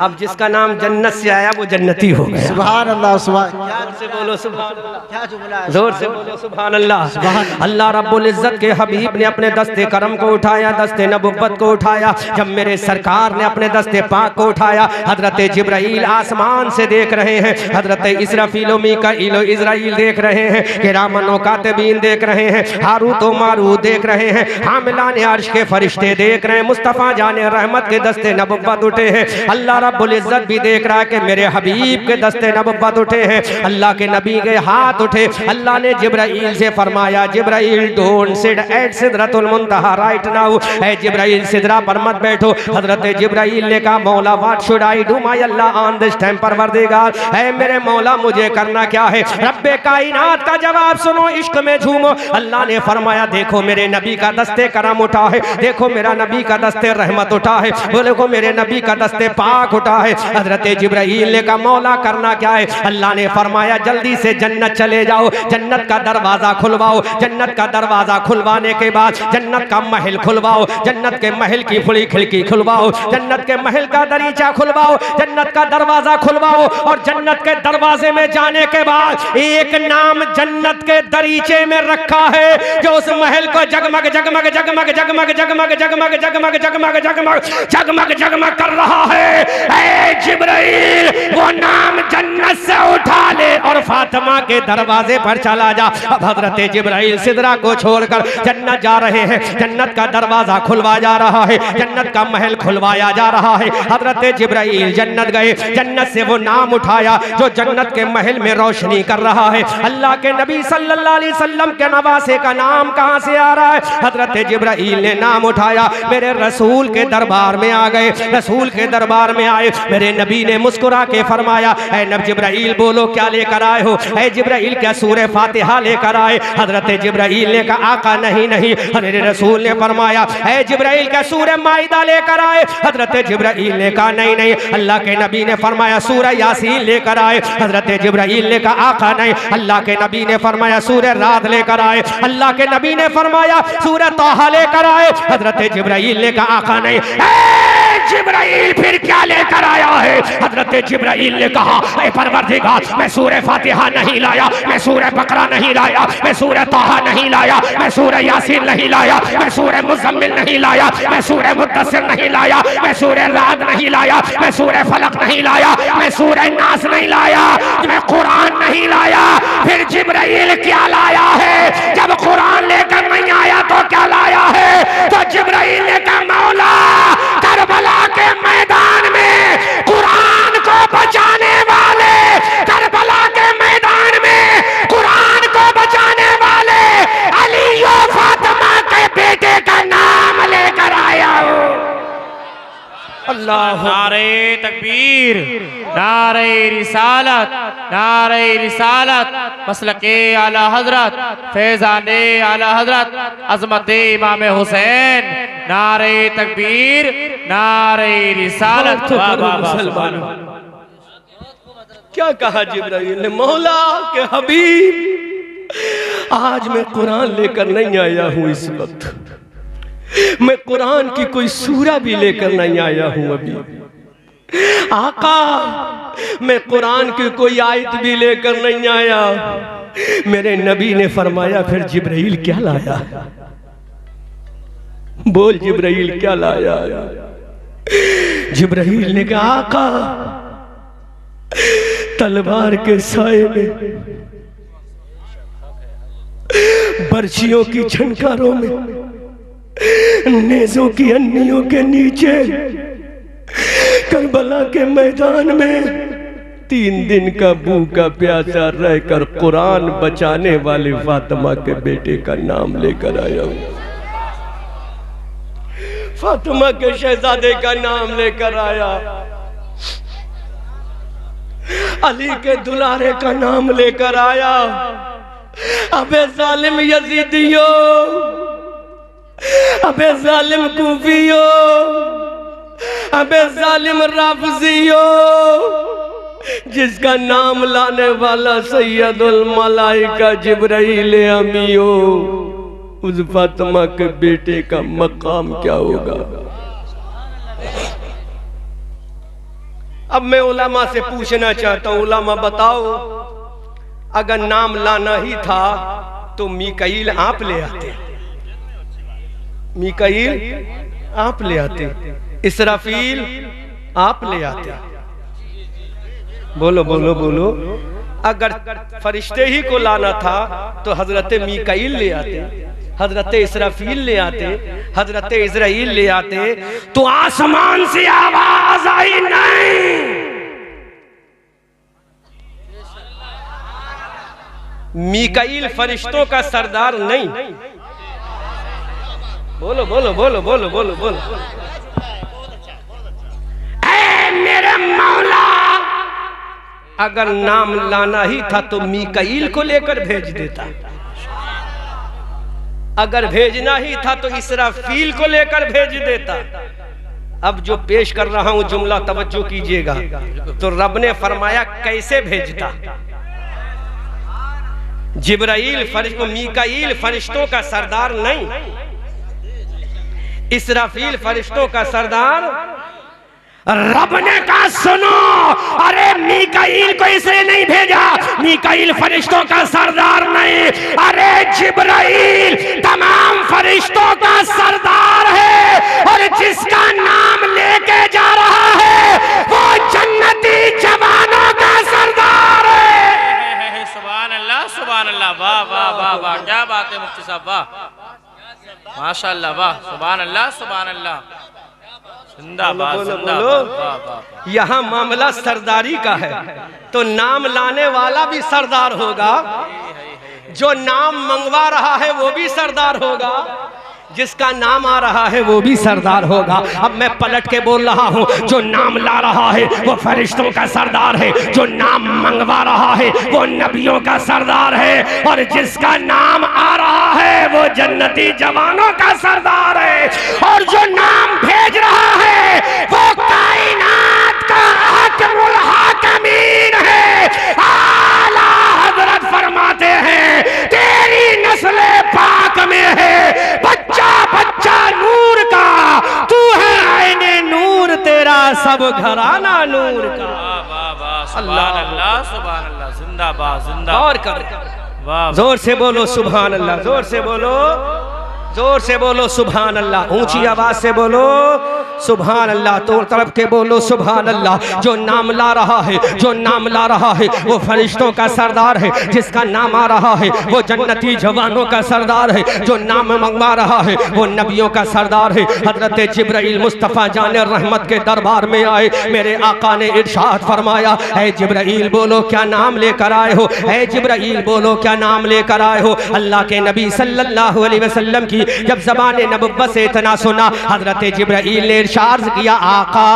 Speaker 1: अब जिसका नाम जन्नत से आया वो जन्नती हो गया।
Speaker 2: सुभान अल्लाह, सुभान,
Speaker 1: जोर से बोलो सुभान,
Speaker 2: क्या जुमला है,
Speaker 1: जोर से बोलो सुभान अल्लाह। अल्लाह रब्बुल इज्जत के हबीब ने अपने दस्ते करम को उठाया, दस्ते नबुव्वत को उठाया। जब मेरे सरकार ने अपने दस्ते पाक को उठाया, हजरत जिब्राइल आसमान से देख रहे हैं, हजरत इसराफील मीकाईल इजराइल देख रहे हैं, किरामन व कातिबीन देख रहे हैं, हारूत व मारूत देख रहे हैं, हामिलान अर्श के फरिश्ते देख रहे हैं, मुस्तफा जाने रहमत के दस्ते नबुव्वत उठे हैं। अल्लाह रब्बुल इज्जत भी देख रहा है कि मेरे हबीब के दस्ते नबुव्वत उठे हैं, अल्लाह के नबी के हाथ उठे। अल्लाह ने जिब्राइल से फरमाया जिब्राइल डोंट सिट एट सिदरतुल मुंतहा राइट नाउ। ए जिब्राइल सिदरा पर मत बैठो। हजरत जिब्राइल ने कहा मौला what should I do my Allah on this time परवरदिगार, ऐ मेरे मौला मुझे करना क्या है? रब्बे कायनात का जवाब सुनो, इश्क में झूमो। अल्लाह ने फरमाया देखो मेरे नबी का दस्ते करम उठा है, देखो मेरा नबी का दस्ते रहमत उठा है, बोले को मेरे नबी का दस्ते पाक उठा है। हजरत जिब्राइल ने कहा मौला करना क्या है? अल्लाह ने फरमाया जल्दी से जन्नत चले जाओ, जन्नत का दरवाजा खुलवाओ। जन्नत का दरवाजा खुलवाने के बाद जन्नत का महल खुलवाओ, जन्नत के महल की खुली खिड़की खुलवाओ, जन्नत के महल का दरीचा खुलवाओ, जन्नत का दरवाजा खुलवाओ। और जन्नत के दरवाजे में जाने के बाद एक नाम जन्नत के दरीचे में रखा है जो उस महल को जगमग जगमग जगमग जगमग जगमग जगमग जगमग जगमग जगमग जगमग जगमग कर रहा है। ऐ जिब्राइल वो नाम जन्नत से उठा ले और फातिमा के दरवाजे पर चला जा। अब हजरत जिब्राइल सिदरा को छोड़कर जन्नत जा रहे हैं, जन्नत का दरवाजा खुलवा जा रहा है, जन्नत का महल खुलवाया जा रहा है। हजरत जिब्राइल जन्नत गए, जन्नत से वो नाम उठाया जो जन्नत के महल में रोशनी कर रहा है। अल्लाह के नबी सल्लल्लाहु अलैहि वसल्लम के नवासे का नाम कहां से आ रहा है? हजरत जिब्राइल ने नाम उठाया, मेरे रसूल के दरबार में आ गए। रसूल के दरबार में आए, मेरे नबी ने मुस्कुरा के फरमाया ऐ नबी जिब्राइल बोलो क्या लेकर आए हो? ऐ जिब्राइल क्या सूरह फातिहा लेकर आए? हजरत जिब्राइल ने कहा आका नहीं नहीं। मेरे रसूल ने फरमाया ऐ जिब्राइल क्या सूरह माइदा लेकर आए? हजरत जिब्राइल ने कहा नहीं नहीं। अल्लाह के नबी ने फरमाया सूरह यासीन लेकर आए। हजरत जिब्राइल ने कहा आका नहीं। अल्लाह के नबी ने फरमाया सूरह राद लेकर आए। अल्लाह के नबी ने फरमाया सूरह ताहा लेकर आए। हजरत जिब्राइल ने कहा आका नहीं। जिब्राइल फिर क्या लेकर आया है? हजरत जिब्राइल ने कहा ऐ परवरदिगार मैं सूरह फातिहा नहीं लाया, मैं सूरह बकरा नहीं लाया, मैं सूरह ताहा नहीं लाया, मैं सूरह यासीन नहीं लाया, मैं सूरह मुज़म्मिल नहीं लाया, मैं सूरह मुद्दस्सिर नहीं लाया, मैं सूरह राद नहीं लाया, मैं सूरह फलक नहीं लाया, मैं सूरह नास नहीं लाया, मैं कुरान नहीं लाया। फिर जिब्राइल क्या लाया है? जब कुरान लेकर नहीं आया तो क्या लाया है? तो जिब्राइल ने कहा मौला करबला के मैदान में कुरान को बचाने वाले अल्लाह
Speaker 3: नारे तकबीर, नारे रिसालत, नारे रिसालत, मसलके आला हजरत, फैजाने आला हजरत, अजमत इमाम हुसैन, नारे तकबीर, नारे रिसालत। वाह वाह मुसलमान।
Speaker 1: क्या कहा जिब्राइल ने, मौला के हबीब आज मैं कुरान लेकर नहीं आया हूं, इस वक्त मैं कुरान की कोई सूरा भी लेकर नहीं आया हूं अभी। आका मैं कुरान की कोई आयत भी लेकर नहीं आया। मेरे नबी ने फरमाया फिर जिब्राइल क्या लाया? बोल जिब्राइल क्या लाया? जिब्राइल ने कहा आका तलवार के साए में, बर्छियों की झनकारों में, नेज़ों की अन्नियों के नीचे, करबला के मैदान में 3 दिन का भूखा प्यासा रहकर कुरान बचाने वाले फातिमा के बेटे का नाम लेकर आया हूं। फातिमा के शहजादे का नाम लेकर आया, अली के दुलारे का नाम लेकर आया। अबे जालिम यजीदियो, अबे जालिम कूफियो, अबे जालिम राफजियो, जिसका नाम लाने वाला सैयदुल मलाइका जिब्राइल अमीयो, उस फातिमा के बेटे का मकाम क्या होगा? अब मैं उलमा से पूछना चाहता हूं, उलमा बताओ अगर नाम लाना ही था तो मीकाईल आप ले आते, मीकाईल आप ले आते, इसराफील आप ले आते। बोलो बोलो बोलो। अगर फरिश्ते ही को लाना था तो हजरत मीकाईल ले आते, हजरत इसराफील ले आते, हजरत इजराइल ले आते, तो आसमान से आवाज आई नहीं। मीकाईल फरिश्तों का सरदार नहीं। बोलो बोलो बोलो बोलो बोलो बोलो। ऐ मेरे मौला, अगर नाम लाना ही था तो मीकाईल को लेकर भेज देता, अगर भेजना ही था तो इसराफील को लेकर भेज देता। अब जो पेश कर रहा हूं जुमला तवज्जो कीजिएगा, तो रब ने फरमाया कैसे भेजता। जिब्राइल मीकाईल फरिश्तों का सरदार नहीं, इसराफील फरिश्तों का सरदार। रब ने कहा सुनो, अरे मीकाईल को इसलिए नहीं भेजा, मीकाईल फरिश्तों का सरदार नहीं, अरे जिब्राइल तमाम फरिश्तों का सरदार है, और जिसका नाम लेके जा रहा है वो जन्नती जवानों का सरदार है।
Speaker 3: सुभान अल्लाह, सुभान अल्लाह, वाह वाह वाह वाह, क्या बात है मुफ्ती साहब, वाह माशाअल्लाह, वाह सुभान अल्लाह, सुभान अल्लाह, जिंदाबाद जिंदाबाद।
Speaker 1: यहाँ मामला सरदारी का है तो नाम लाने वाला भी सरदार होगा, जो नाम मंगवा रहा है वो भी सरदार होगा, जिसका नाम आ रहा है वो भी सरदार होगा। अब मैं पलट के बोल रहा हूँ, जो नाम ला रहा है वो फरिश्तों का सरदार है, जो नाम मंगवा रहा है वो नबियों का सरदार है, और जिसका नाम आ रहा है वो जन्नती जवानों का सरदार है, और जो नाम भेज रहा है वो कायनात का हाकिमुल हाकिमीन है। आला हजरत फरमाते हैं तेरी नस्ल पाक में है बच्चा बच्चा नूर का, तू है आईने नूर, तेरा सब घराना नूर का।
Speaker 3: वाह वाह, सुभान अल्लाह, सुभान अल्लाह, जिंदाबाद जिंदाबाद।
Speaker 1: और कर वाह, जोर से बोलो सुभान अल्लाह, जोर से बोलो, जोर से बोलो सुभान अल्लाह, ऊंची आवाज से बोलो सुभान अल्लाह, तो तरफ के बोलो सुभान अल्लाह। जो नाम ला रहा है, जो नाम ला रहा है वो फरिश्तों का सरदार है, जिसका नाम आ रहा है वो जन्नती जवानों का सरदार है, जो नाम मंगवा रहा है वो नबियों का सरदार है। हजरत जिब्राइल मुस्तफ़ा जान रहमत के दरबार में आए, मेरे आका ने इरशाद फरमाया, ऐ जिब्राइल बोलो क्या नाम लेकर आए हो, ऐ जिब्राइल बोलो क्या नाम लेकर आए हो। अल्लाह के नबी सल्लल्लाहु अलैहि वसल्लम की जब ज़बान नबुव्वत से इतना सुना, हजरत जिब्राइल ने इरशाद किया, आका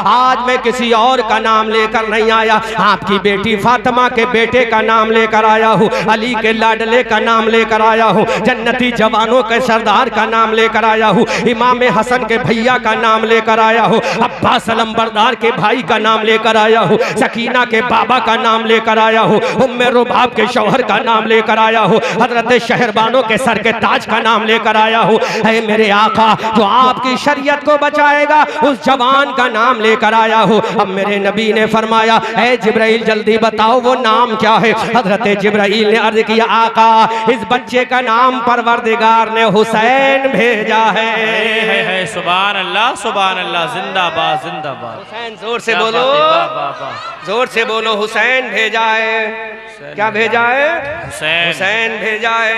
Speaker 1: आज मैं किसी और का नाम लेकर नहीं आया, आपकी बेटी फातिमा के बेटे का नाम लेकर आया हूँ, अली के लाडले का नाम लेकर आया हूँ, जन्नती जवानों के सरदार का नाम लेकर आया हूँ, इमाम हसन के भैया का नाम लेकर आया हूँ, अब्बास अलमबरदार के भाई का नाम लेकर आया हूँ, सकीना के बाबा का नाम लेकर आया हूँ, उम्मे रुबाब के शौहर का नाम लेकर आया हूँ, हजरत शहरबानों के सर के ताज का नाम लेकर आया हूँ। ऐ मेरे आका जो आपकी शरीयत को बचाएगा उस जवान का नाम लेकर आया हूँ। अब मेरे नबी ने फरमाया, ऐ जिब्राइल जल्दी बताओ वो नाम क्या है। हजरत जिब्राइल ने अर्ज किया, आका इस बच्चे का नाम परवरदिगार ने हुसैन भेजा है।
Speaker 3: सुभान अल्लाह सुभान अल्लाह, जिंदाबाद जिंदाबाद।
Speaker 1: हुसैन जोर से बोलो, जोर से बोलो, हुसैन भेजा है। क्या भेजा है? हुसैन भेजा है।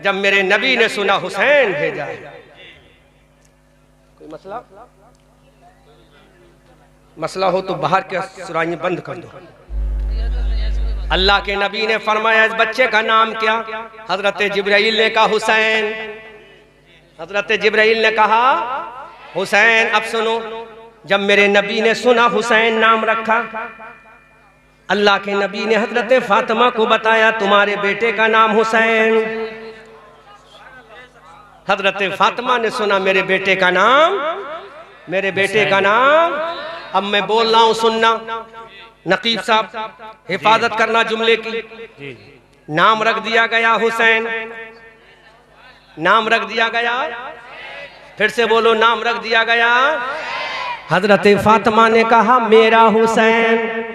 Speaker 1: जब मेरे नबी ने सुना हुसैन भेजा है, कोई मसला मसला हो तो बाहर के सुराइयां बंद कर दो। अल्लाह के नबी ने फरमाया, इस बच्चे का नाम क्या? हजरत जिब्राइल ने कहा हुसैन। हजरत जिब्राइल ने कहा हुसैन। अब सुनो, जब मेरे नबी ने सुना हुसैन नाम रखा, अल्लाह के नबी ने हजरत फातिमा को बताया, तुम्हारे बेटे का नाम हुसैन। हजरत फातिमा ने सुना मेरे बेटे का नाम, मेरे बेटे का नाम। अब मैं बोल रहा हूं, सुनना नकीब साहब, हिफाजत करना जुमले की। नाम रख दिया गया हुसैन, नाम रख दिया गया, फिर से बोलो, नाम रख दिया गया। हजरत फातिमा ने कहा मेरा हुसैन।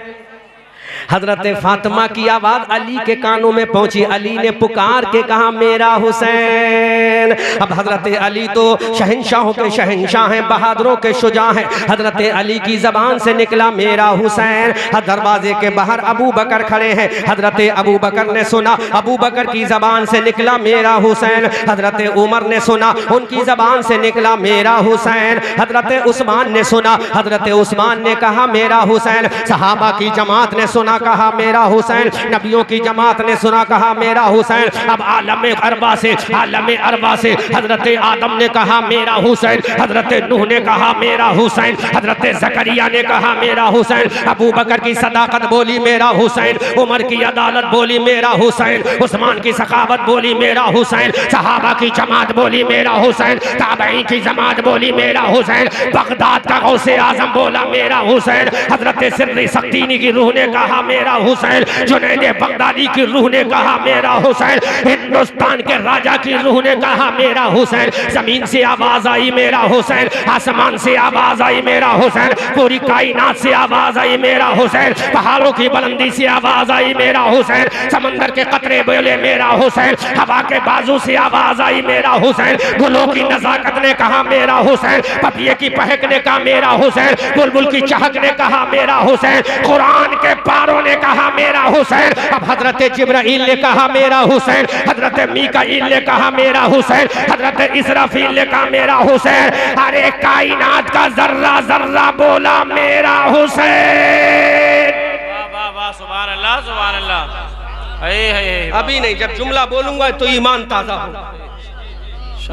Speaker 1: हजरत फातिमा की आवाज अली के कानों में पहुंची, अली ने पुकार के कहा मेरा हुसैन। अब हजरत अली तो शहंशाहों के शहंशाह हैं, बहादुरों के शुजा हैं। हजरत अली की जबान से निकला मेरा हुसैन। दरवाजे के बाहर अबू बकर खड़े हैं, हजरत अबू बकर ने सुना, अबू बकर की जबान से निकला मेरा हुसैन। हजरत उमर ने सुना, उनकी जबान से निकला मेरा हुसैन। हजरत उस्मान ने सुना, हजरत उस्मान ने कहा मेरा हुसैन। सहाबा की जमात ने सुना, कहा मेरा हुसैन। नबियों की जमात ने सुना, कहा मेरा हुसैन। अब आलम अरबा से, आलम अरबा से हजरत आदम ने कहा मेरा हुसैन, हजरत नूह ने कहा मेरा हुसैन, हजरत जकरिया ने कहा मेरा हुसैन। अबू बकर की सदाकत बोली मेरा हुसैन, उमर की अदालत बोली मेरा हुसैन, उस्मान की सखावत बोली मेरा हुसैन, सहाबा की जमात बोली मेरा हुसैन, ताबईन की जमात बोली मेरा हुसैन, बगदाद का गौसे आजम बोला मेरा हुसैन, हजरत सिर्री सक्तीनी की रूह ने कहा मेरा हुसैन, जुनैद बगदादी की रूह ने कहा मेरा हुसैन, हिंदुस्तान के राजा की रूह ने कहा मेरा हुसैन। जमीन से आवाज आई मेरा हुसैन, आसमान से आवाज आई मेरा हुसैन, पूरी कायनात से आवाज आई मेरा हुसैन, पहाड़ों की बुलंदी से आवाज आई मेरा हुसैन, समंदर के कतरे बोले मेरा हुसैन, हवा के बाजू से आवाज आई मेरा हुसैन, गुलों की नजाकत ने कहा मेरा हुसैन, पपिये की पहक ने कहा मेरा हुसैन, बुलबुल की चहक ने कहा मेरा हुसैन, कुरान के पारों ने कहा मेरा हुसैन। अब हजरत जिब्राइल ने कहा मेरा हुसैन, हजरत मीकाईल ने कहा मेरा हुसैन, हजरत इसराफील ने कहा मेरा हुसैन। अरे कायनात का जर्रा जर्रा बोला मेरा हुसैन।
Speaker 3: वाह वाह, सुभान अल्लाह सुभान अल्लाह।
Speaker 1: अभी नहीं, जब जुमला बोलूंगा तो ईमान ताजा हो।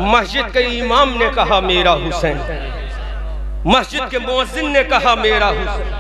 Speaker 1: मस्जिद के इमाम ने कहा मेरा हुसैन, मस्जिद के मुअज्जिन ने कहा मेरा हुसैन,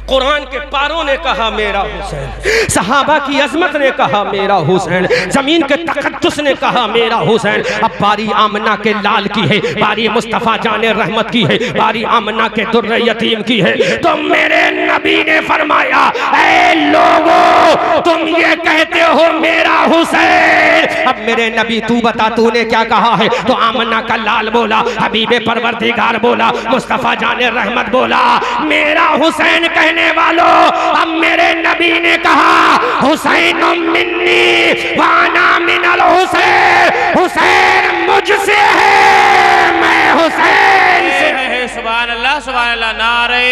Speaker 1: कुरान के पारों ने कहा मेरा हुसैन, सहाबा की अजमत ने कहा मेरा हुसैन, जमीन के तकद्दुस ने कहा मेरा हुसैन। अब बारी आमना के लाल की है, बारी मुस्तफा जाने रहमत की है, बारी आमना के दुर्र यतीम की है। तो मेरे नबी ने फरमाया, ऐ लोगों तुम ये कहते हो मेरा हुसैन। अब मेरे नबी तू बता तूने क्या कहा है? तो आमना का लाल बोला, हबीबे परवरदिगार बोला, मुस्तफा जाने रहमत बोला, मेरा हुसैन कहने वालों। अब मेरे नबी ने कहा हुसैन मिन्नी वाना मिनल हुसैन, हुसैन मुझसे है मैं हुसैन से है।
Speaker 3: सुभान अल्लाह सुभान अल्लाह। नारे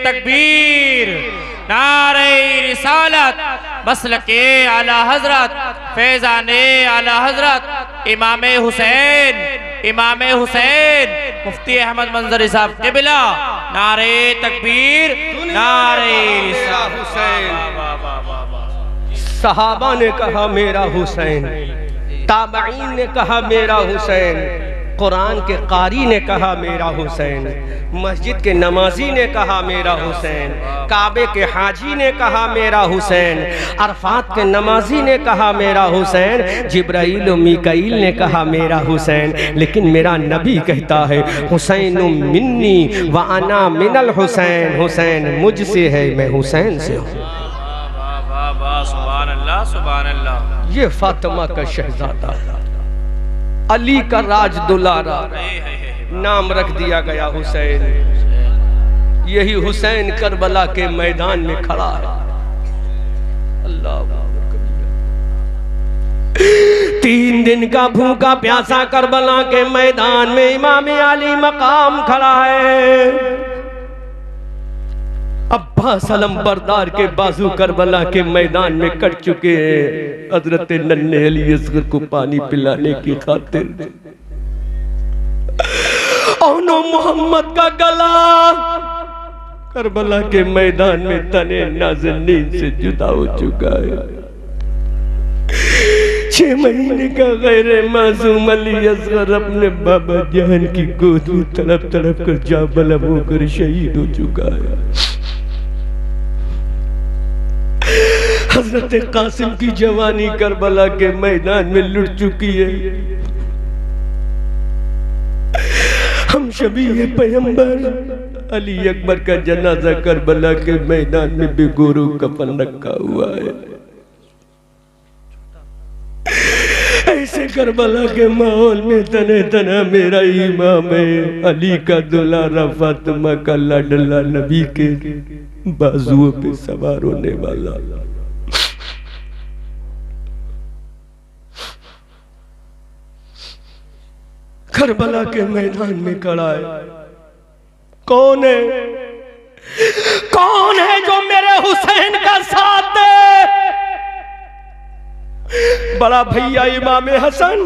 Speaker 3: तकबीर, नारे रिसालत, मसलके आला हजरत, फैजाने आला हजरत इमाम हुसैन, इमाम हुसैन मुफ्ती अहमद मंजरी साहब क़िबला। नारे तकबीर, नारे हुसैन।
Speaker 1: सहाबा ने कहा मेरा हुसैन, ताबईन ने कहा मेरा हुसैन, कुरान के कारी ने कहा मेरा हुसैन, मस्जिद के नमाजी ने कहा मेरा हुसैन, काबे के हाजी ने कहा मेरा हुसैन, अरफात के नमाजी ने कहा मेरा हुसैन, जिब्राइल और मीकाईल ने कहा मेरा हुसैन, लेकिन मेरा नबी कहता है हुसैन मिन्नी व अना मिनल हुसैन, हुसैन मुझसे है मैं हुसैन से हूँ।
Speaker 3: सुभान अल्लाह सुभान अल्लाह।
Speaker 1: ये फातिमा का शहजादा, अली का राज दुलारा, नाम रख दिया गया हुसैन। यही हुसैन करबला के मैदान में खड़ा है। अल्लाह 3 दिन का भूखा प्यासा करबला के मैदान में इमाम अली मकाम खड़ा है। अब्बास अलम बरदार के बाजू करबला के मैदान में कट चुके हैं हजरत नन्हे अली असगर को पानी पिलाने की खातिर। औनो मोहम्मद का गला करबला के मैदान में तने नाज़नीन से जुदा हो चुका है। 6 महीने का गैर मासूम अली असगर अपने बाबा जान की गोद में तड़प तड़प कर जा बलब होकर शहीद हो चुका है। हजरत कासिम की जवानी करबला के मैदान में लुट चुकी है। हम शबीह पैगंबर अली अकबर का जनाजा करबला के मैदान में बेगोरो कफन रखा हुआ है। ऐसे करबला के माहौल में तने तना मेरा इमाम है, अली का दुलारा, फातिमा का लाडला, नबी के बाजुओं पे सवार होने वाला। करबला के मैदान में खड़ा है। कौन है, कौन है जो मेरे हुसैन का साथ दे? बड़ा भैया इमाम हसन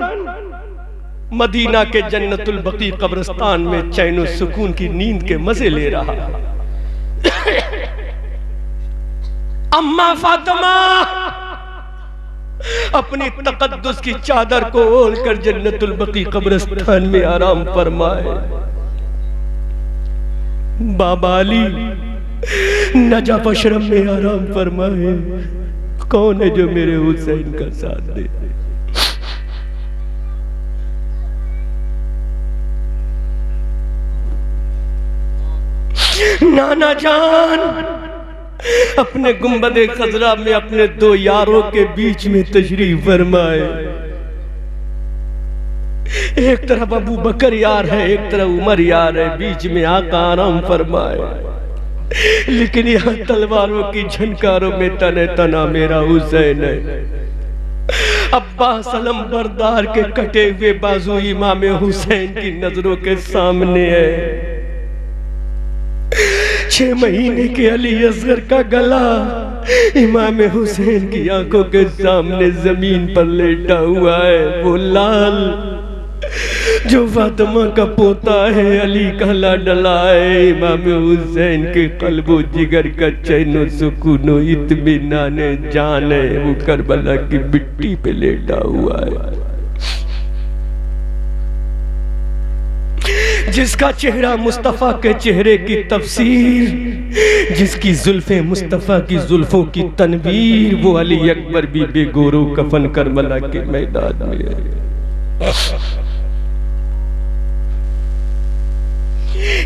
Speaker 1: मदीना के जन्नतुल बकी कब्रिस्तान में चैन सुकून की नींद के मजे ले रहा है। अम्मा फातिमा अपनी तकद्दुस की चादर को ओढ़कर जन्नतुल बकी कब्रिस्तान में आराम फरमाए। बाबा अली नजफ अशरफ में आराम फरमाए। कौन है जो मेरे हुसैन का साथ दे? नाना जान अपने गुंबदे खजरा में अपने 2 यारों के बीच में तशरीफ फरमाए। एक तरफ अबू बकर यार है, एक तरफ उमर यार है, बीच में आका आराम फरमाए। लेकिन यहाँ तलवारों की झनकारों में तने तना मेरा हुसैन है। अब्बास अलम बरदार के कटे हुए बाजू इमाम हुसैन की नजरों के सामने है। 6 महीने के अली असगर का गला इमाम हुसैन की आंखों के सामने जमीन पर लेटा हुआ है। वो लाल जो फातिमा का पोता है, अली का लाडला है, इमाम हुसैन के कल्बो जिगर का चैनो सुकूनो इत्मीनान जान है, वो करबला की मिट्टी पे लेटा हुआ है। जिसका चेहरा मुस्तफा के चेहरे की तफसीर, जिसकी जुल्फे मुस्तफा की जुल्फों की तनवीर, वो अली अकबर भी बेगोरो कफन करबला के मैदान में है।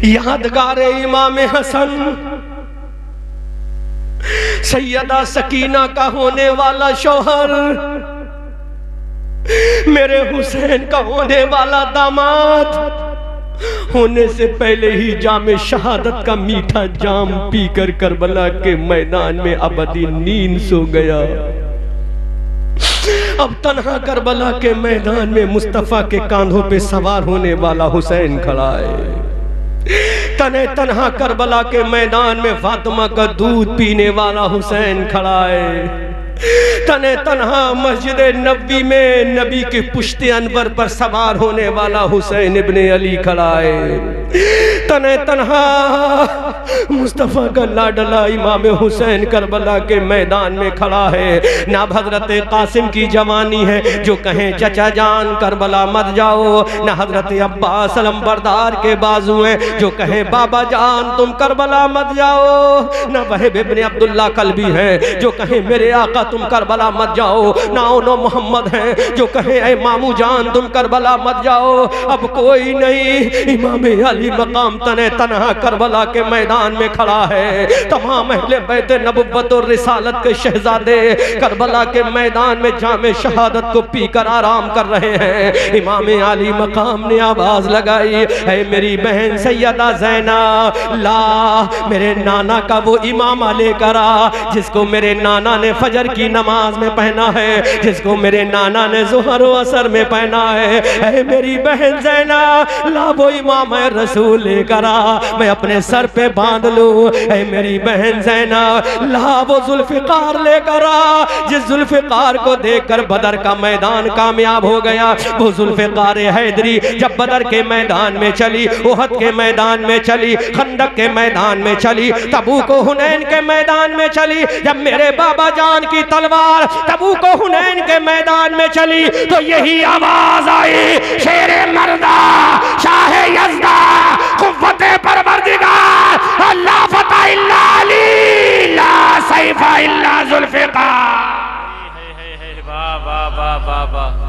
Speaker 1: यादगार इमाम हसन सैयदा सकीना का होने वाला शौहर, मेरे हुसैन का होने वाला दामाद होने से पहले ही जामे शहादत का मीठा जाम पीकर करबला के मैदान में अबदी नींद सो गया। अब तन्हा करबला के मैदान में मुस्तफा के कांधों पे सवार होने वाला हुसैन खड़ा है। तने तन्हा करबला के मैदान में फातिमा का दूध पीने वाला हुसैन खड़ा है। तने तन्हा मस्जिद नबी में नबी के पुश्ते अनवर पर सवार होने वाला हुसैन इब्ने अली खड़ा है। तने तनहा मुस्तफ़ा का लाडला इमाम हुसैन करबला के मैदान में खड़ा है। ना हजरत कासिम की जवानी है जो कहें चचा जान करबला मत जाओ, ना हजरत अब्बास अलमबरदार के बाजू हैं जो कहें बाबा जान तुम करबला मत जाओ, ना वहीब इब्ने अब्दुल्ला कल्बी है जो कहें मेरे आका तुम करबला मत जाओ, ना उनो मोहम्मद है जो कहें ऐ मामू जान तुम करबला मत जाओ। अब कोई नहीं, इमाम अली मकाम तने तनहा करबला के मैदान में खड़ा है। तमाम अहले बैत नबुव्वत और रिसालत के शहजादे करबला के मैदान में जामे शहादत को पीकर आराम कर रहे हैं। इमाम अली मकाम ने आवाज लगाई, है मेरी बहन सैयदा ज़ैना ला मेरे नाना का वो इमामा लेकर आ जिसको मेरे नाना ने फजर की नमाज में पहना है, जिसको मेरे नाना ने ज़ुहर व असर में पहना है। है मेरी बहन ज़ैना ला वो इमाम रसूल लेकर आ, मैं अपने सर पे बांध लूं। है मेरी बहन ज़ैना ला वो जुल्फ़िकार लेकर आ जिस जुल्फ़िकार को देखकर बदर का मैदान कामयाब हो गया। वो जुल्फ़िकार हैदरी जब बदर के मैदान में चली, उहद के मैदान में चली, खंदक के मैदान में चली, तबूक हुनैन के मैदान में चली, जब मेरे बाबा जान की तलवार तबूक हुनैन के मैदान में चली तो यही आवाज आई, शेरे मर्दा शाह यज़दा कुव्वते परवरदिगार अल्लाह फतह इल्ला अली ला सैफा इल्ला जुल्फ़िकार।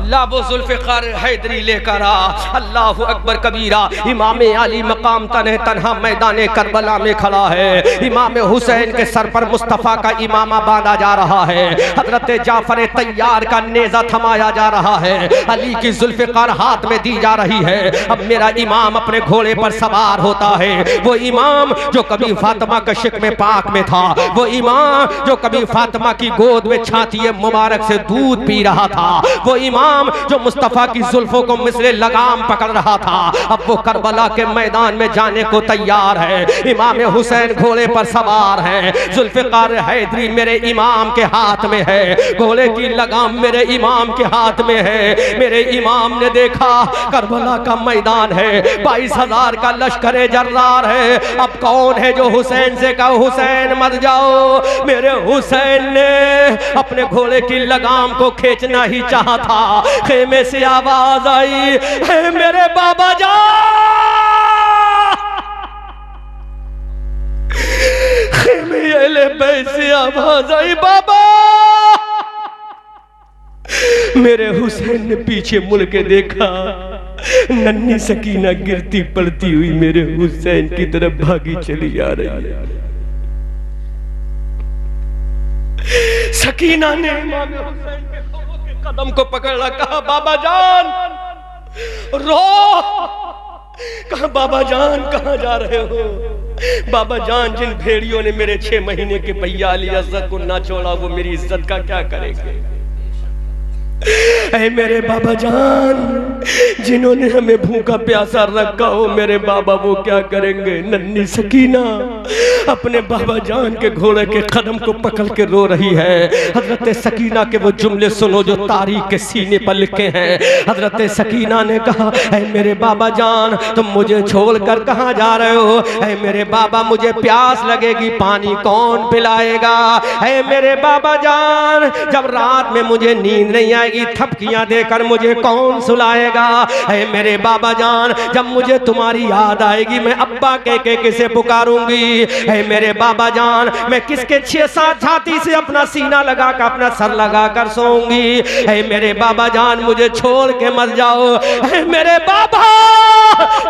Speaker 1: लाबो जुल्फ़िकार हैदरी लेकर आ, अल्लाहु अकबर कबीरा। इमाम अली मकाम तने तन्हा मैदान करबला में खड़ा है। इमाम हुसैन के सर पर मुस्तफ़ा का इमामा बांधा जा रहा है। हजरत जाफर तैयार का नेज़ा थमाया जा रहा है। अली की जुल्फ़िकार हाथ में दी जा रही है। अब मेरा इमाम अपने घोड़े पर सवार होता है। वो इमाम जो कभी फातिमा के शिकवे पाक में था, वो इमाम जो कभी फातिमा की गोद में छाती मुबारक से दूध पी रहा था, वो इमाम जो मुस्तफ़ा की जुल्फों को मिसले लगाम पकड़ रहा था, अब वो करबला के मैदान में जाने को तैयार है। इमाम हुसैन घोड़े पर सवार है, जुल्फ़िकार हैदरी मेरे इमाम के हाथ में है, घोड़े की लगाम मेरे इमाम के हाथ में है। मेरे इमाम ने देखा करबला का मैदान है, 22,000 का लश्कर जर्रार है। अब कौन है जो हुसैन से कहा हुसैन मत जाओ। मेरे हुसैन ने अपने घोड़े की लगाम को खींचना ही चाहा था, खेमे से आवाज आई, है मेरे बाबा जान। खेमे अहले से आवाज आई, बाबा। मेरे हुसैन ने पीछे मुड़ के देखा, नन्ही सकीना गिरती पड़ती हुई मेरे हुसैन की तरफ भागी चली आ रही है। सकीना ने इमाम हुसैन के कदम को पकड़ा, कहा बाबा जान रो। कहा बाबा जान कहाँ जा रहे हो? बाबा जान जिन भेड़ियों ने मेरे 6 महीने के भैया अली इज्जत को ना छोड़ा वो मेरी इज्जत का क्या करेंगे? ऐ मेरे बाबा जान जिन्होंने हमें भूखा प्यासा रखा हो मेरे बाबा वो क्या करेंगे? नन्ही सकीना अपने बाबा जान के घोड़े के कदम को पकड़ के रो रही है। हजरत सकीना के वो जुमले सुनो जो तारीख के सीने पर लिखे हैं। हजरत सकीना ने कहा, ऐ मेरे बाबा जान तुम मुझे छोड़कर कहाँ जा रहे हो? ऐ मेरे बाबा मुझे प्यास लगेगी, पानी कौन पिलाएगा? ऐ मेरे बाबा जान जब रात में मुझे नींद नहीं आएगी, थपकियां देकर मुझे कौन सुलाएगा? ऐ मेरे बाबा जान जब मुझे तुम्हारी याद आएगी मैं अब्बा के किसे पुकारूंगी? ऐ मेरे बाबा जान मैं किसके 6-7 छाती से अपना सीना लगा कर अपना सर लगा कर सोऊंगी? ऐ मेरे बाबा जान मुझे छोड़ के मत जाओ। ऐ मेरे बाबा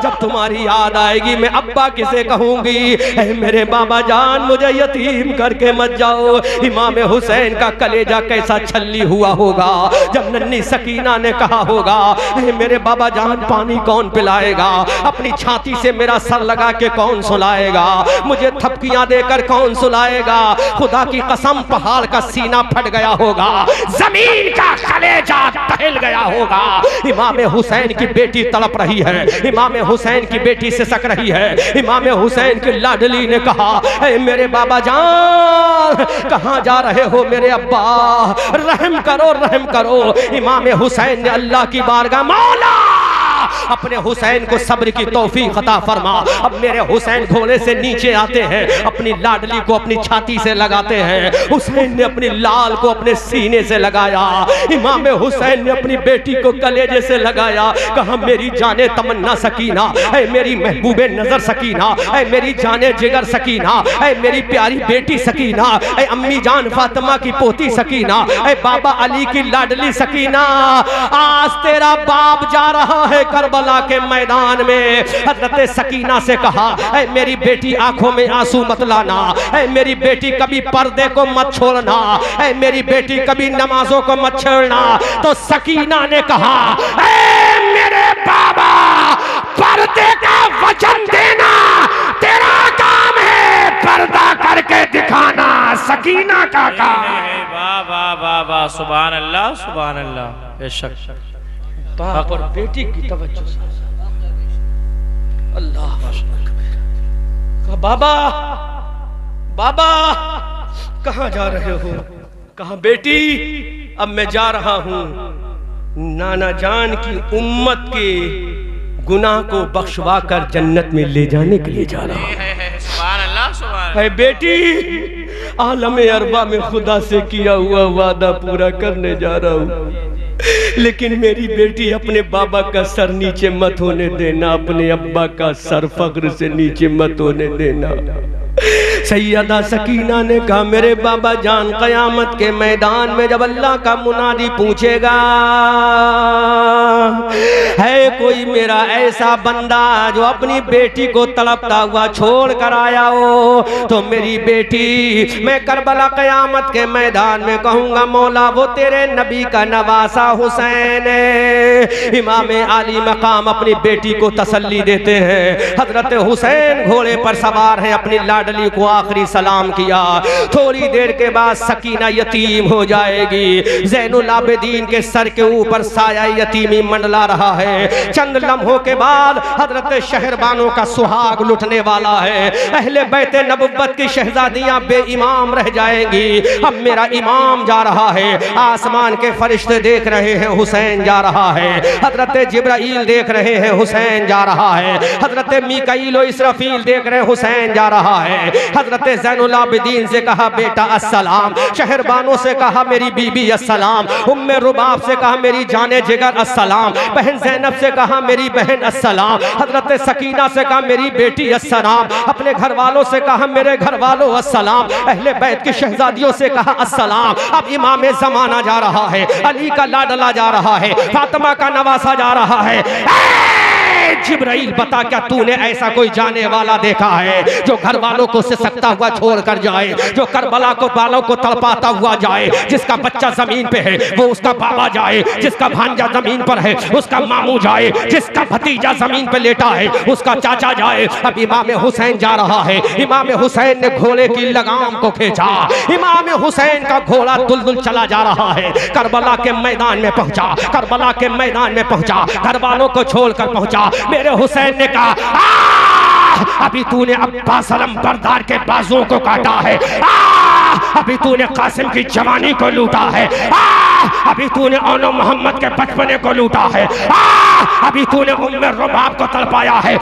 Speaker 1: जब तुम्हारी याद आएगी मैं अब्बा किसे कहूंगी? ऐ मेरे बाबा जान मुझे यतीम करके मत जाओ। इमाम हुसैन का कलेजा कैसा छल्ली हुआ होगा जब नन्ही सकीना ने कहा होगा, ऐ मेरे बाबा जान पानी कौन पिलाएगा? अपनी छाती से मेरा सर लगा के कौन सुलाएगा? मुझे थपकियां देकर कौन सुलाएगा? खुदा की कसम पहाड़ का सीना फट गया होगा, जमीन का कलेजा टहल गया होगा। इमाम हुसैन की बेटी तड़प रही है, इमाम हुसैन की बेटी सिसक रही है। इमाम हुसैन की लाडली ने कहा, ऐ मेरे बाबा जान कहाँ जा रहे हो मेरे अब्बा? रहम करो रहम करो। इमाम हुसैन ने अल्लाह की बारगाह, मौला अपने हुसैन को सब्र की तौफीक अता फरमा। अब मेरे हुसैन घोड़े से नीचे आते हैं, अपनी लाडली को अपनी छाती से लगाते हैं। हुसैन ने अपनी लाल को अपने सीने से लगाया। इमाम हुसैन ने अपनी बेटी को कलेजे से लगाया। कहा मेरी जाने तमन्ना सकीना, ऐ मेरी महबूबे नजर सकीना, ऐ मेरी जाने जिगर सकीना, ऐ मेरी प्यारी बेटी सकीना, ऐ अम्मी जान फातिमा की पोती सकीना, ऐ बाबा अली की लाडली सकीना, आज तेरा बाप जा रहा है करबला के मैदान में। हजरत सकीना से कहा ऐ मेरी बेटी आंखों में आंसू मत लाना, ऐ मेरी बेटी कभी पर्दे को मत छोड़ना, ऐ मेरी बेटी कभी नमाजों को मत छोड़ना। तो सकीना ने कहा ऐ मेरे बाबा, पर्दे का वचन देना तेरा काम है, पर्दा करके दिखाना सकीना का काम है।
Speaker 3: वाह वाह वाह वाह, सुभान अल्लाह सुभान अल्लाह। बेशक
Speaker 1: बाप और बेटी की तवज्जो से अल्लाह कहा बाबा बाबा कहाँ जा रहे हो? कहा बेटी अब मैं जा रहा हूँ नाना जान की उम्मत के गुनाह को बख्शवा कर जन्नत में ले जाने के लिए जा रहा हूँ।
Speaker 3: सुभान अल्लाह सुभान।
Speaker 1: है बेटी, आलम अरबा में खुदा से किया हुआ वादा पूरा करने जा रहा हूँ, लेकिन मेरी बेटी अपने बाबा का सर नीचे मत होने देना, अपने अब्बा का सर फख्र से नीचे मत होने देना। सैयदा सकीना ने कहा मेरे बाबा जान कयामत के मैदान में जब अल्लाह का मुनादी पूछेगा है कोई मेरा ऐसा बंदा जो अपनी बेटी को तड़पता हुआ छोड़ कर आया हो, तो मेरी बेटी मैं करबला कयामत के मैदान में कहूंगा मौला वो तेरे नबी का नवासा हुसैन है। इमाम आली मकाम अपनी बेटी को तसल्ली देते हैं। हजरत हुसैन घोड़े पर सवार है, अपनी लाडली को आखिरी सलाम किया। थोड़ी देर के बाद सकीना यतीम हो जाएगी। ज़ैनुल आबिदीन के सर के ऊपर साया यतीमी मंडला रहा है। चंद लम्हों के बाद हजरत शहरबानों का सुहाग लुटने वाला है। अहले बैत नबुव्वत की शहजादियां बेईमाम रह जाएंगी। अब मेरा इमाम जा रहा है, आसमान के फरिश्ते देख रहे हैं हुसैन जा रहा है, हजरत जिब्राइल देख रहे हैं हुसैन जा रहा है, हजरत मीकाईल और इसराफील देख रहे हैं हुसैन जा रहा है। हजरत ज़ैनुल आबिदीन से कहा बेटा अस्सलाम, शहरबानों से कहा मेरी बीबी अस्सलाम, उम्मे रुबाब से कहा मेरी जाने जिगर अस्सलाम, बहन ज़ैनब से कहा मेरी बहन अस्सलाम, हजरत सकीना से कहा मेरी बेटी अस्सलाम, अपने घर वालों से कहा मेरे घर वालों अस्सलाम, अहले बैत की शहजादियों से कहा अस्सलाम। अब इमाम ज़माना जा रहा है, अली का लाडला जा रहा है, फातिमा का नवासा जा रहा है। जिब्राइल बता क्या तूने ऐसा कोई जाने वाला देखा है जो घर वालों को सिसकता हुआ छोड़ कर जाए, जो करबला को बालों को तड़पाता हुआ जाए, जिसका बच्चा जमीन पे है वो उसका बाबा जाए, जिसका भांजा जमीन पर है उसका मामू जाए, जिसका भतीजा जमीन पे लेटा है उसका चाचा जाए। अब इमाम हुसैन जा रहा है। इमाम हुसैन ने घोड़े की लगाम को खींचा, इमाम हुसैन का घोड़ा दुलदुल चला जा रहा है। करबला के मैदान में पहुंचा, करबला के मैदान में पहुंचा, घर वालों को छोड़कर पहुंचा। मेरे हुसैन ने कहा अभी तूने अब्बास अलमबरदार के बाजुओं को काटा है, अभी तूने कासिम की जवानी को लूटा है, अभी तूने औनो मोहम्मद के बचपने को लूटा है, अभी तूने उम्मे रुबाब को तड़पाया है,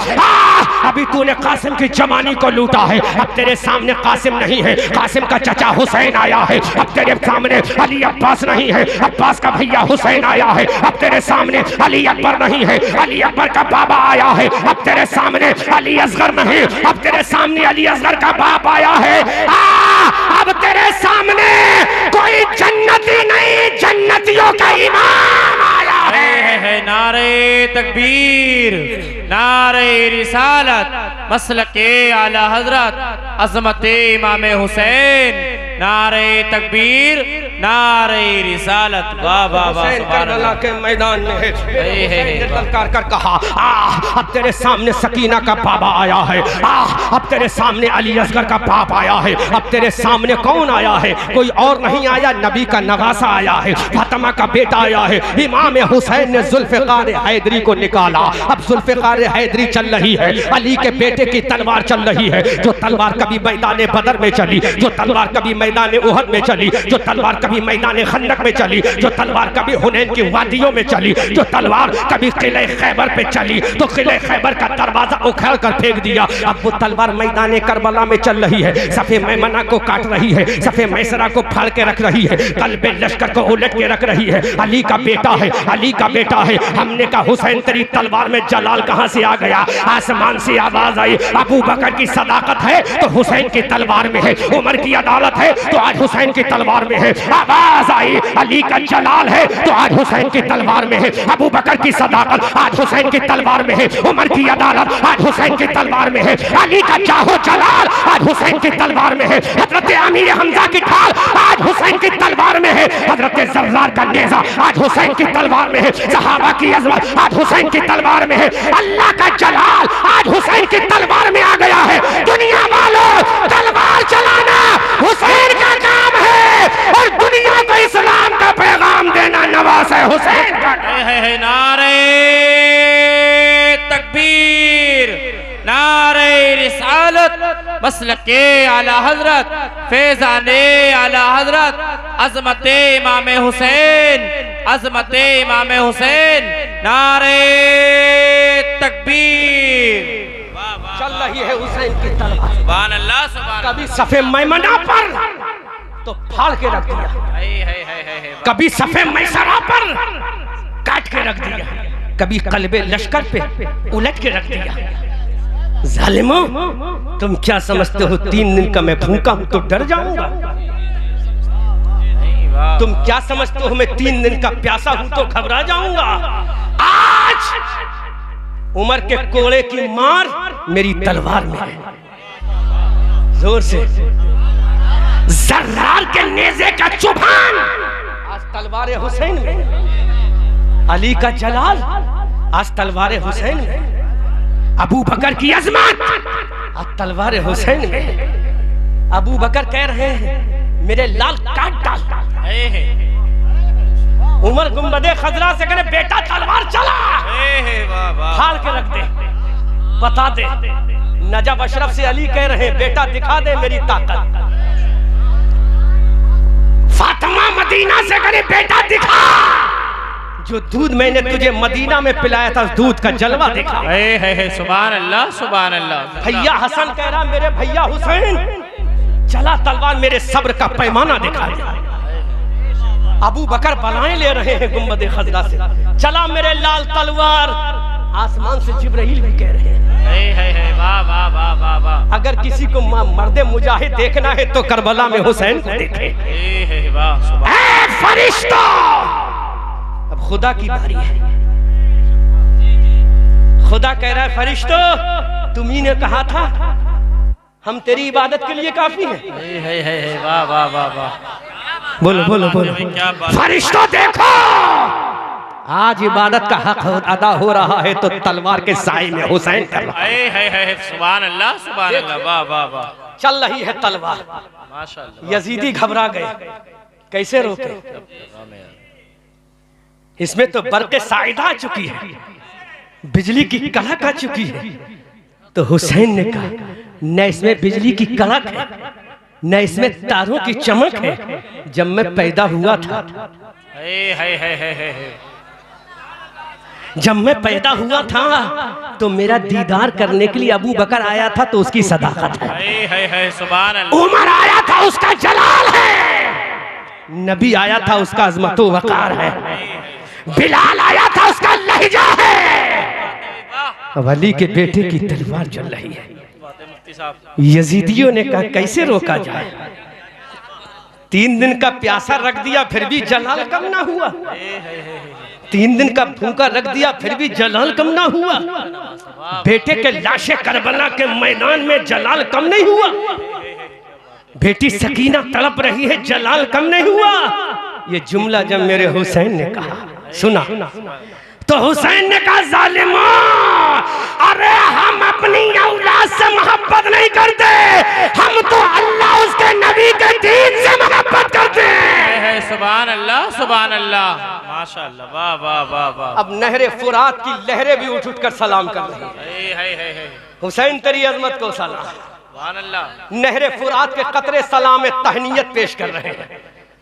Speaker 1: अभी तूने कासिम की जवानी को लूटा है। अब तेरे सामने कासिम नहीं है, कासिम का चचा हुसैन आया है। अब तेरे सामने अली अब्बास नहीं है, अब्बास का भैया हुसैन आया है। अब तेरे सामने अली अकबर नहीं है, अली अकबर का बाबा आया है। अब तेरे सामने अली असगर नहीं, अब तेरे सामने अली असगर का बाप आया है। अब तेरे सामने कोई जन्नती नहीं, जन्नतियों का इमाम आया है।
Speaker 3: नारे तकबीर, नारे रिसालत, मसलके आला हजरत, अजमत इमाम हुसैन, नारे तकबीर, नारे रिसालत। वाह वाह वाह।
Speaker 1: करबला के मैदान में है, ललकार कर कहा अब तेरे सामने सकीना का बाबा आया है, अब तेरे सामने अली असगर का बाप आया है। अब तेरे सामने कौन आया है? कोई और नहीं आया, नबी का नवासा आया है, फातिमा का बेटा आया है। इमाम हुसैन ने जुल्फ़िकार हैदरी को निकाला। अब जुल्फ़िकार हैदरी चल रही है, अली के बेटे की तलवार चल रही है, जो तलवार कभी मैदान बदर में चली, जो तलवार कभी मैदान उहद में चली, जो तलवार कभी मैदान खंदक में चली, जो तलवार कभी हुनैन की वादियों में चली, जो तलवार कभी किले खैबर पे चली तो किले खैबर का दरवाजा उखाड़ कर फेंक दिया। अब वो तलवार मैदान करबला में चल रही है, सफे मैमना को काट रही है, सफे मैसरा को फाड़ के रख रही है, कल्बे लश्कर को उलट के रख रही है। अली का बेटा है, अली का बेटा है। हमने कहा हुसैन तेरी तलवार में जलाल कहां से आ गया? आसमान से आवाज आई, अबू बकर की सदाकत है तो हुसैन की तलवार में है, उमर की अदालत है तो आज हुसैन की तलवार में है। आवाज आई, अली का जलाल है तो आज हुसैन की तलवार में है, अबू बकर की सदाकत आज हुसैन की तलवार में है, उमर की अदालत आज हुसैन की तलवार में है, अली का चाहो जलाल आज हुसैन की तलवार में है, हजरत अमीर हमजा की ढाल आज हुसैन की तलवार में है, हजरत जर्रार का नेज़ा आज हुसैन की तलवार में है, सहाबा की अज़मत आज हुसैन की तलवार में है, अल्लाह का जलाल आज हुसैन की तलवार में आ गया है। दुनिया वालों, तलवार चलाना हुसैन का काम है और दुनिया को इस्लाम का पैगाम देना नवाज है हुसैन का।
Speaker 3: नारे तकबीर, नारे रिसालत, मसलके आला हजरत, फैजाने आला हजरत, अजमते इमाम हुसैन, अजमते इमाम हुसैन, नारे तकबीर।
Speaker 1: चल रही है हुसैन की तलवार,
Speaker 3: सुभान अल्लाह, सुभान अल्लाह।
Speaker 1: कभी सफे मैमना पर तो फाड़ के रख दिया, कभी सफे मैसरा पर काट के रख दिया, कभी कल्बे लश्कर पे उलट के रख दिया। जालिमो, तुम क्या समझते हो 3 दिन का मैं भूखा हूं तो डर जाऊंगा? तुम क्या समझते हो मैं 3 दिन का प्यासा हूं तो घबरा जाऊंगा? आज उमर के कोड़े की मार मेरी तलवार में है, जोर से। जर्रार के नेज़े का चुभान आज तलवार हुसैन में, अली का जलाल आज तलवार हुसैन में, अबू बकर की अजमत आज तलवार हुसैन में। अबू बकर कह रहे हैं मेरे लाल काट डाल, उमर गुंबदे खजरा से करे बेटा तलवार चला, फाड़ के रख दे, बता दे। नजब अशरफ से अली कह रहे हैं बेटा दिखा दे मेरी ताकत। फातिमा मदीना से करे बेटा दिखा, जो दूध मैंने तुझे मदीना में पिलाया था दूध का जलवा दिखा।
Speaker 3: सुभान अल्लाह, सुभान अल्लाह।
Speaker 1: भैया हसन कह रहा मेरे भैया हुसैन चला तलवार मेरे सब्र का पैमाना दिखा दे। अबू बकर बलाएं ले रहे हैं गुंबदे खजरा से, चला मेरे लाल तलवार। आसमान से जिब्राइल भी कह रहे हैं
Speaker 3: वाह वाह वाह वाह वाह।
Speaker 1: अगर किसी को मर्दे मुजाहिद देखना है तो करबला में हुसैन को देखे। फरिश्ता, अब खुदा की बारी है। खुदा कह रहा है फरिश्तों तुम्ही ने कहा था हम तेरी इबादत के लिए काफी हैं।
Speaker 3: वाह वाह वाह वाह।
Speaker 1: बोलो बोलो बोलो। फरिश्तों देखो आज इबादत का हक अदा हो रहा है तो तलवार के साए में हुसैन कर रहा है।
Speaker 3: सुभान अल्लाह, सुभान अल्लाह। वाह वाह वाह।
Speaker 1: चल रही है तलवार,
Speaker 3: माशाअल्लाह।
Speaker 1: यजीदी घबरा गए, कैसे रोके? इसमें तो बरक़े साइदा आ चुकी है, बिजली की कड़क आ चुकी है। तो हुसैन ने कहा न इसमें बिजली की कड़क है न इसमें तारों की चमक है। जब मैं पैदा हुआ था, जब मैं पैदा हुआ था तो मेरा दीदार करने के लिए अबू बकर आया था तो उसकी सदाकत है।
Speaker 3: सुभान अल्लाह।
Speaker 1: उमर आया था उसका जलाल है, नबी आया था उसका अज़मतो वक़ार है, बिलाल आया था उसका लहजा है। वली के बेटे की तलवार चल रही है। यजीदियों ने कहा कैसे रोका जाए? 3 दिन का प्यासा रख दिया फिर भी जलाल कम ना हुआ। 3 दिन का भूखा रख दिया फिर भी जलाल कम ना हुआ। बेटे के लाशे करबला के मैदान में जलाल कम नहीं हुआ। बेटी सकीना तड़प रही है, जलाल कम नहीं हुआ। ये जुमला जब मेरे हुसैन ने कहा सुना तो हुसैन ने कहा जालिमो, अरे हम अपनी औलाद से मोहब्बत नहीं करते, हम तो अल्लाह उसके नबी के दीन से मोहब्बत करते हैं।
Speaker 3: सुभान अल्लाह, सुभान अल्लाह, माशाअल्लाह। वाह वाह वाह वाह।
Speaker 1: अब नहरे फुरात की लहरें भी उठ कर सलाम कर रही हैं। हुसैन तेरी अजमत को सलाम।
Speaker 3: सुभान अल्लाह।
Speaker 1: नहरे फुरात के कतरे सलाम तहनीयत पेश कर रहे हैं।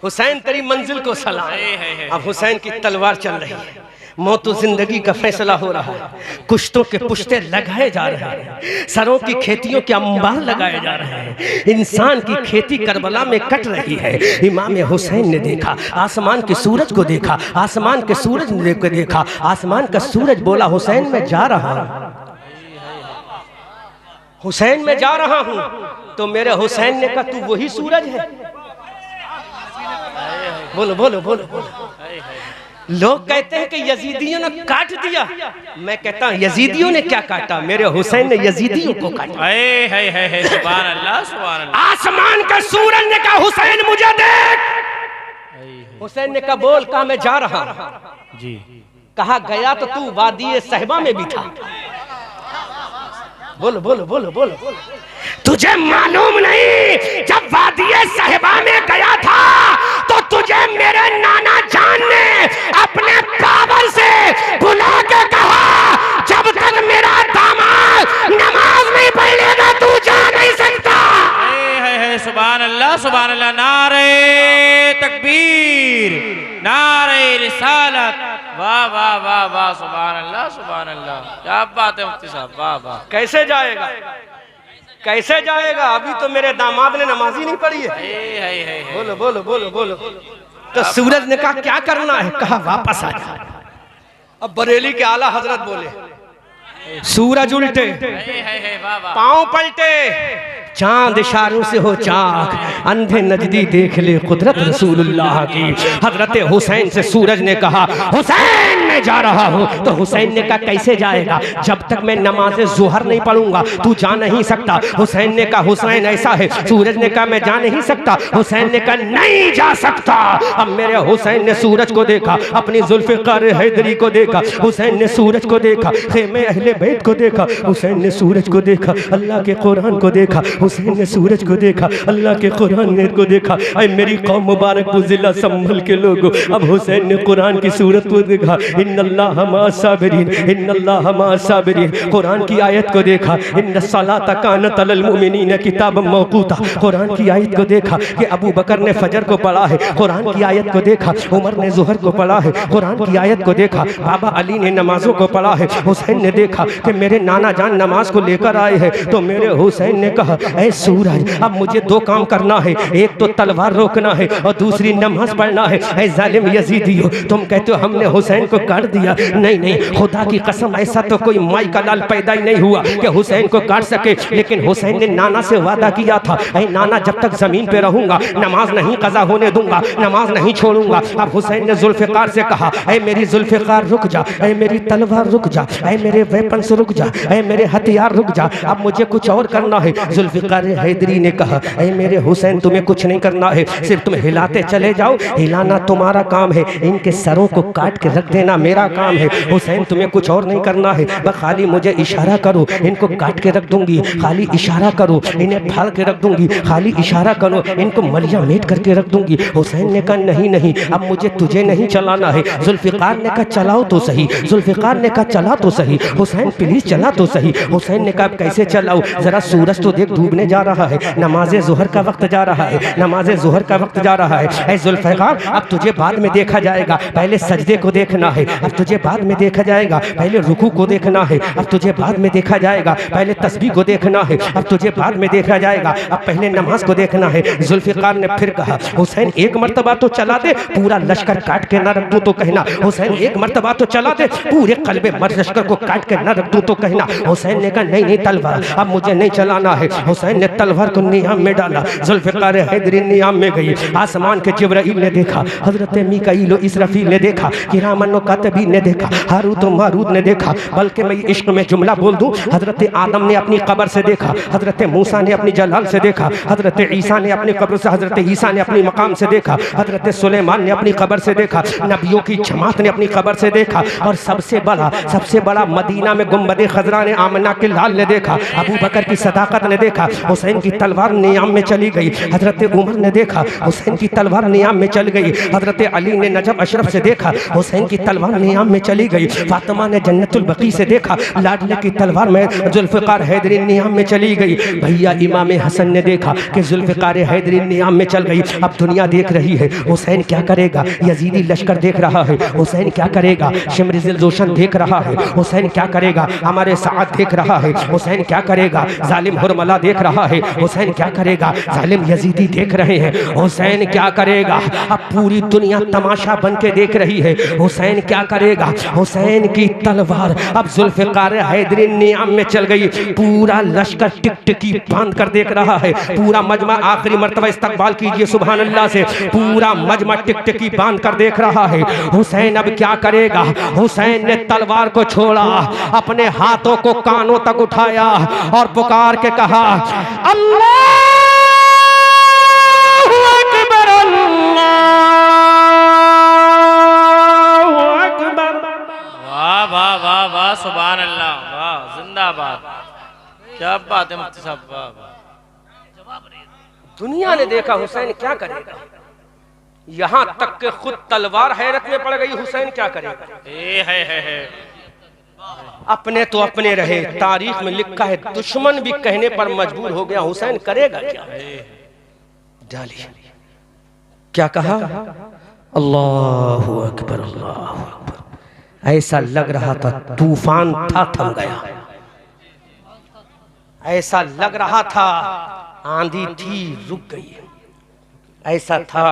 Speaker 1: हुसैन तेरी मंजिल को सलाम।
Speaker 3: है।
Speaker 1: अब हुसैन की तलवार चल रही है, मौत जिंदगी का फैसला हो रहा है, कुश्तों के पुश्ते लगाए जा रहे हैं, सरों की खेतियों के अंबार लगाए जा रहे हैं, इंसान की खेती करबला में कट रही है। इमाम हुसैन ने देखा आसमान के सूरज को, देखा आसमान के सूरज ने देखा, आसमान का सूरज बोला हुसैन मैं जा रहा हूं, हुसैन मैं जा रहा हूं। तो मेरे हुसैन ने कहा तू वही सूरज है? बोलो बोलो बोलो बोलो। लोग कहते हैं कि यजीदियों ने काट दिया, मैं कहता हूं यजीदियों ने क्या काटा, मेरे हुसैन ने यजीदियों को काटा।
Speaker 3: है सुभान अल्लाह सुभान अल्लाह।
Speaker 1: आसमान का सूरज ने कहा हुसैन मुझे देख। हुसैन ने कहा बोल, कहा मैं जा रहा हूं
Speaker 3: जी।
Speaker 1: कहा गया तो तू वादी सहबा में भी था। बोलो बोलो बोलो बोलो। तुझे मालूम नहीं जब वादी सहबा में गया था तो तुझे मेरे नाना जान ने अपने पावर से बुला के कहा जब तक मेरा दामाद नमाज नहीं पढ़ लेगा तू जा नहीं सकता।
Speaker 3: है सुभान अल्लाह नारे तकबीर नारे रिसालत। वाह वाह वाह वाह सुभान अल्लाह। क्या बात है मुफ्ती साहब, वाह वाह।
Speaker 1: कैसे जाएगा, कैसे जाएगा? अभी तो मेरे दामाद ने नमाज ही नहीं पढ़ी है। बोलो बोलो बोलो बोलो। तो सूरज ने कहा क्या करना है? कहा वापस आ जा। अब बरेली के आला हजरत बोले सूरज उल्टे, पांव पलटे, चांद इशारों से हो चाक, अंधे नजदी देख ले कुदरत रसूलुल्लाह की। हजरत हुसैन से सूरज ने कहा हुसैन मैं जा रहा हूँ। तो हुसैन ने कहा कैसे जाएगा? जब तक मैं नमाज जुहर नहीं पढ़ूंगा तू जा नहीं सकता। हुसैन ने कहा हुसैन ऐसा है। सूरज ने कहा मैं जा नहीं सकता। हुसैन ने कहा नहीं जा सकता। अब मेरे हुसैन ने सूरज को देखा, अपनी जुल्फ़िकार हैदरी को देखा, हुसैन ने सूरज को देखा, खेमे अहले बैत को देखा, हुसैन ने सूरज को देखा, अल्लाह के कुरान को देखा, हुसैन ने सूरज को देखा, अल्लाह के कुरान ने को देखा। ऐ मेरी कौम मुबारक बुज़िला संभल के लोगों, अब हुसैन ने कुरान की सूरत को देखा, इन्नल्लाह मअस साबिरीन, इन्नल्लाह मअस साबिरीन। कुरान की आयत को देखा, इन्नस्सलाता कानत अलल मुमिनीन किताबन मौक़ूता। कुरान की आयत को देखा कि अबू बकर ने फजर को पढ़ा है, कुरान की आयत को देखा, उमर ने ज़ुहर को पढ़ा है, कुरान की आयत को देखा, बाबा अली ने नमाजों को पढ़ा है। हुसैन ने देखा कि मेरे नाना जान नमाज को लेकर आए हैं। तो मेरे हुसैन ने कहा ऐ सूरज अब मुझे दो काम करना है, एक तो तलवार रोकना है और दूसरी नमाज पढ़ना है। ऐ जालिम यजीदियो, तुम कहते हो हमने हुसैन को काट दिया, नहीं नहीं खुदा की कसम ऐसा तो कोई माई का लाल पैदा ही नहीं हुआ कि हुसैन को काट सके। लेकिन हुसैन ने नाना से वादा किया था ऐ नाना जब तक जमीन पे रहूंगा नमाज नहीं कज़ा होने दूंगा, नमाज नहीं छोड़ूंगा। अब हुसैन ने जुल्फ़िकार से कहा ऐ मेरी जुल्फ़िकार रुक जा, ऐ मेरी तलवार रुक जा, ऐ मेरे वेपन्स रुक जा, ऐ मेरे हथियार रुक जा, अब मुझे कुछ और करना है। जुल्फ़िकार हैदरी ने कहा ऐ मेरे हुसैन तुम्हें कुछ नहीं करना है, सिर्फ तुम हिलाते चले जाओ, हिलाना तुम्हारा काम है, इनके सरों को काट के रख देना मेरा काम है। हुसैन तुम्हें कुछ और नहीं करना है, बस खाली मुझे इशारा करो, इनको काट के रख दूंगी, खाली इशारा करो, इन्हें फाड़ के रख दूंगी, खाली इशारा करो, इनको मलिया मेट करके रख दूंगी। हुसैन ने कहा नहीं नहीं अब मुझे तुझे नहीं चलाना है। जुल्फ़िकार ने कहा चलाओ तो सही, जुल्फ़िकार ने कहा चला तो सही, हुसैन प्लीज चला तो सही। हुसैन ने कहा कैसे चलाओ, जरा सूरज तो देख डूबने जा रहा है, नमाज ज़ुहर का वक्त जा रहा है, नमाज ज़ुहर का वक्त जा रहा है। ऐ जुल्फ़िकार अब तुझे बाद में देखा जाएगा, पहले सजदे को देखना है, अब तुझे बाद में देखा जाएगा, पहले रुकू को देखना है, अब तुझे बाद में देखा जाएगा, पहले तस्बीह को देखना है, अब तुझे बाद में देखा जाएगा, अब पहले नमाज को देखना है। जुल्फ़िकार ने फिर कहा हुसैन एक मर्तबा तो चला दे, पूरा लश्कर काट के न रख दूं तो कहना। हुसैन एक मर्तबा तो चला दे, पूरे कल्बे मर्द लश्कर को काट के न रख दूं तो कहना। हुसैन ने कहा नहीं नहीं तलवार अब मुझे नहीं चलाना है। हुसैन ने तलवार को नियाम में डाला, जुल्फ़िकार हैदरी नियाम में गई। आसमान के जिब्राइल ने देखा, हजरत मीकाईल और इसराफील ने देखा, किरामन व कातिबीन ने देखा, हारूत और मारूत ने देखा। बल्कि मैं इश्क में जुमला बोल दूं, हजरत आदम ने अपनी कब्र से देखा, हजरत मूसा ने अपनी जलाल से देखा, हजरत ईसा ने अपनी कब्र से, हजरत ईसा ने अपनी मकाम से देखा, हजरत सुलेमान ने अपनी कब्र से देखा, नबियों की जमात ने अपनी कब्र से देखा। और सबसे बड़ा मदीना में गुंबद खजरा ने आमना के लाल ने देखा, अबू बकर की सदाकत ने देखा, देखा, हुसैन की तलवार नियाम में चली गई। हजरत उमर ने देखा, हुसैन की तलवार नियाम में चल गई। हजरत अली ने नजब अशरफ से देखा, हुसैन की तलवार नियाम में चली गई। फातिमा ने जन्नतुल बकी से देखा, लाडले की तलवार में जुल्फ़िकार हैदरी नियाम में चली गई। भैया इमाम हसन ने देखा कि जुल्फ़िकार हैदरी नियाम में चल गई। अब दुनिया देख रही है हुसैन क्या करेगा, यजीदी लश्कर देख रहा है हुसैन क्या करेगा, शिमरिज़िल जोशन देख रहा है हुसैन क्या करेगा, हमारे साथ देख रहा है हुसैन क्या करेगा, जालिम हुरमला देख रहा है हुसैन क्या करेगा, जालिम यजीदी देख रहे हैं हुसैन क्या करेगा। अब पूरी दुनिया तमाशा बन के देख रही है हुसैन क्या करेगा। हुसैन की तलवार अब जुल्फ़िकार हैदरी नियाम में चल गई। पूरा लश्कर टिकटिकी बांध कर देख रहा है। पूरा मजमा आखिरी मर्तबा इस्तकबाल कीजिए सुभान अल्लाह से, पूरा मजमा टिकटिकी बांध कर देख रहा है हुसैन अब क्या करेगा। हुसैन ने तलवार को छोड़ा, अपने हाथों को कानों तक उठाया और पुकार के कहा अल्लाहु अकबर अल्लाहु अकबर।
Speaker 3: वाह वाह वाह वाह सुभान अल्लाह, वाह जिंदाबाद, क्या बात है मुफ्ती साहब, वाह वाह।
Speaker 1: दुनिया ने देखा हुसैन क्या करेगा, यहां तक के खुद तलवार हैरत में पड़ गई हुसैन क्या करेगा।
Speaker 3: है
Speaker 1: अपने तो अपने रहे, तारीख में लिखा है दुश्मन भी कहने पर मजबूर हो गया हुसैन करेगा क्या। डालिए क्या कहा अल्लाहु अकबर अल्लाहु अकबर। ऐसा लग रहा था तूफान था थम गया, ऐसा लग रहा था आंधी थी रुक गई, ऐसा था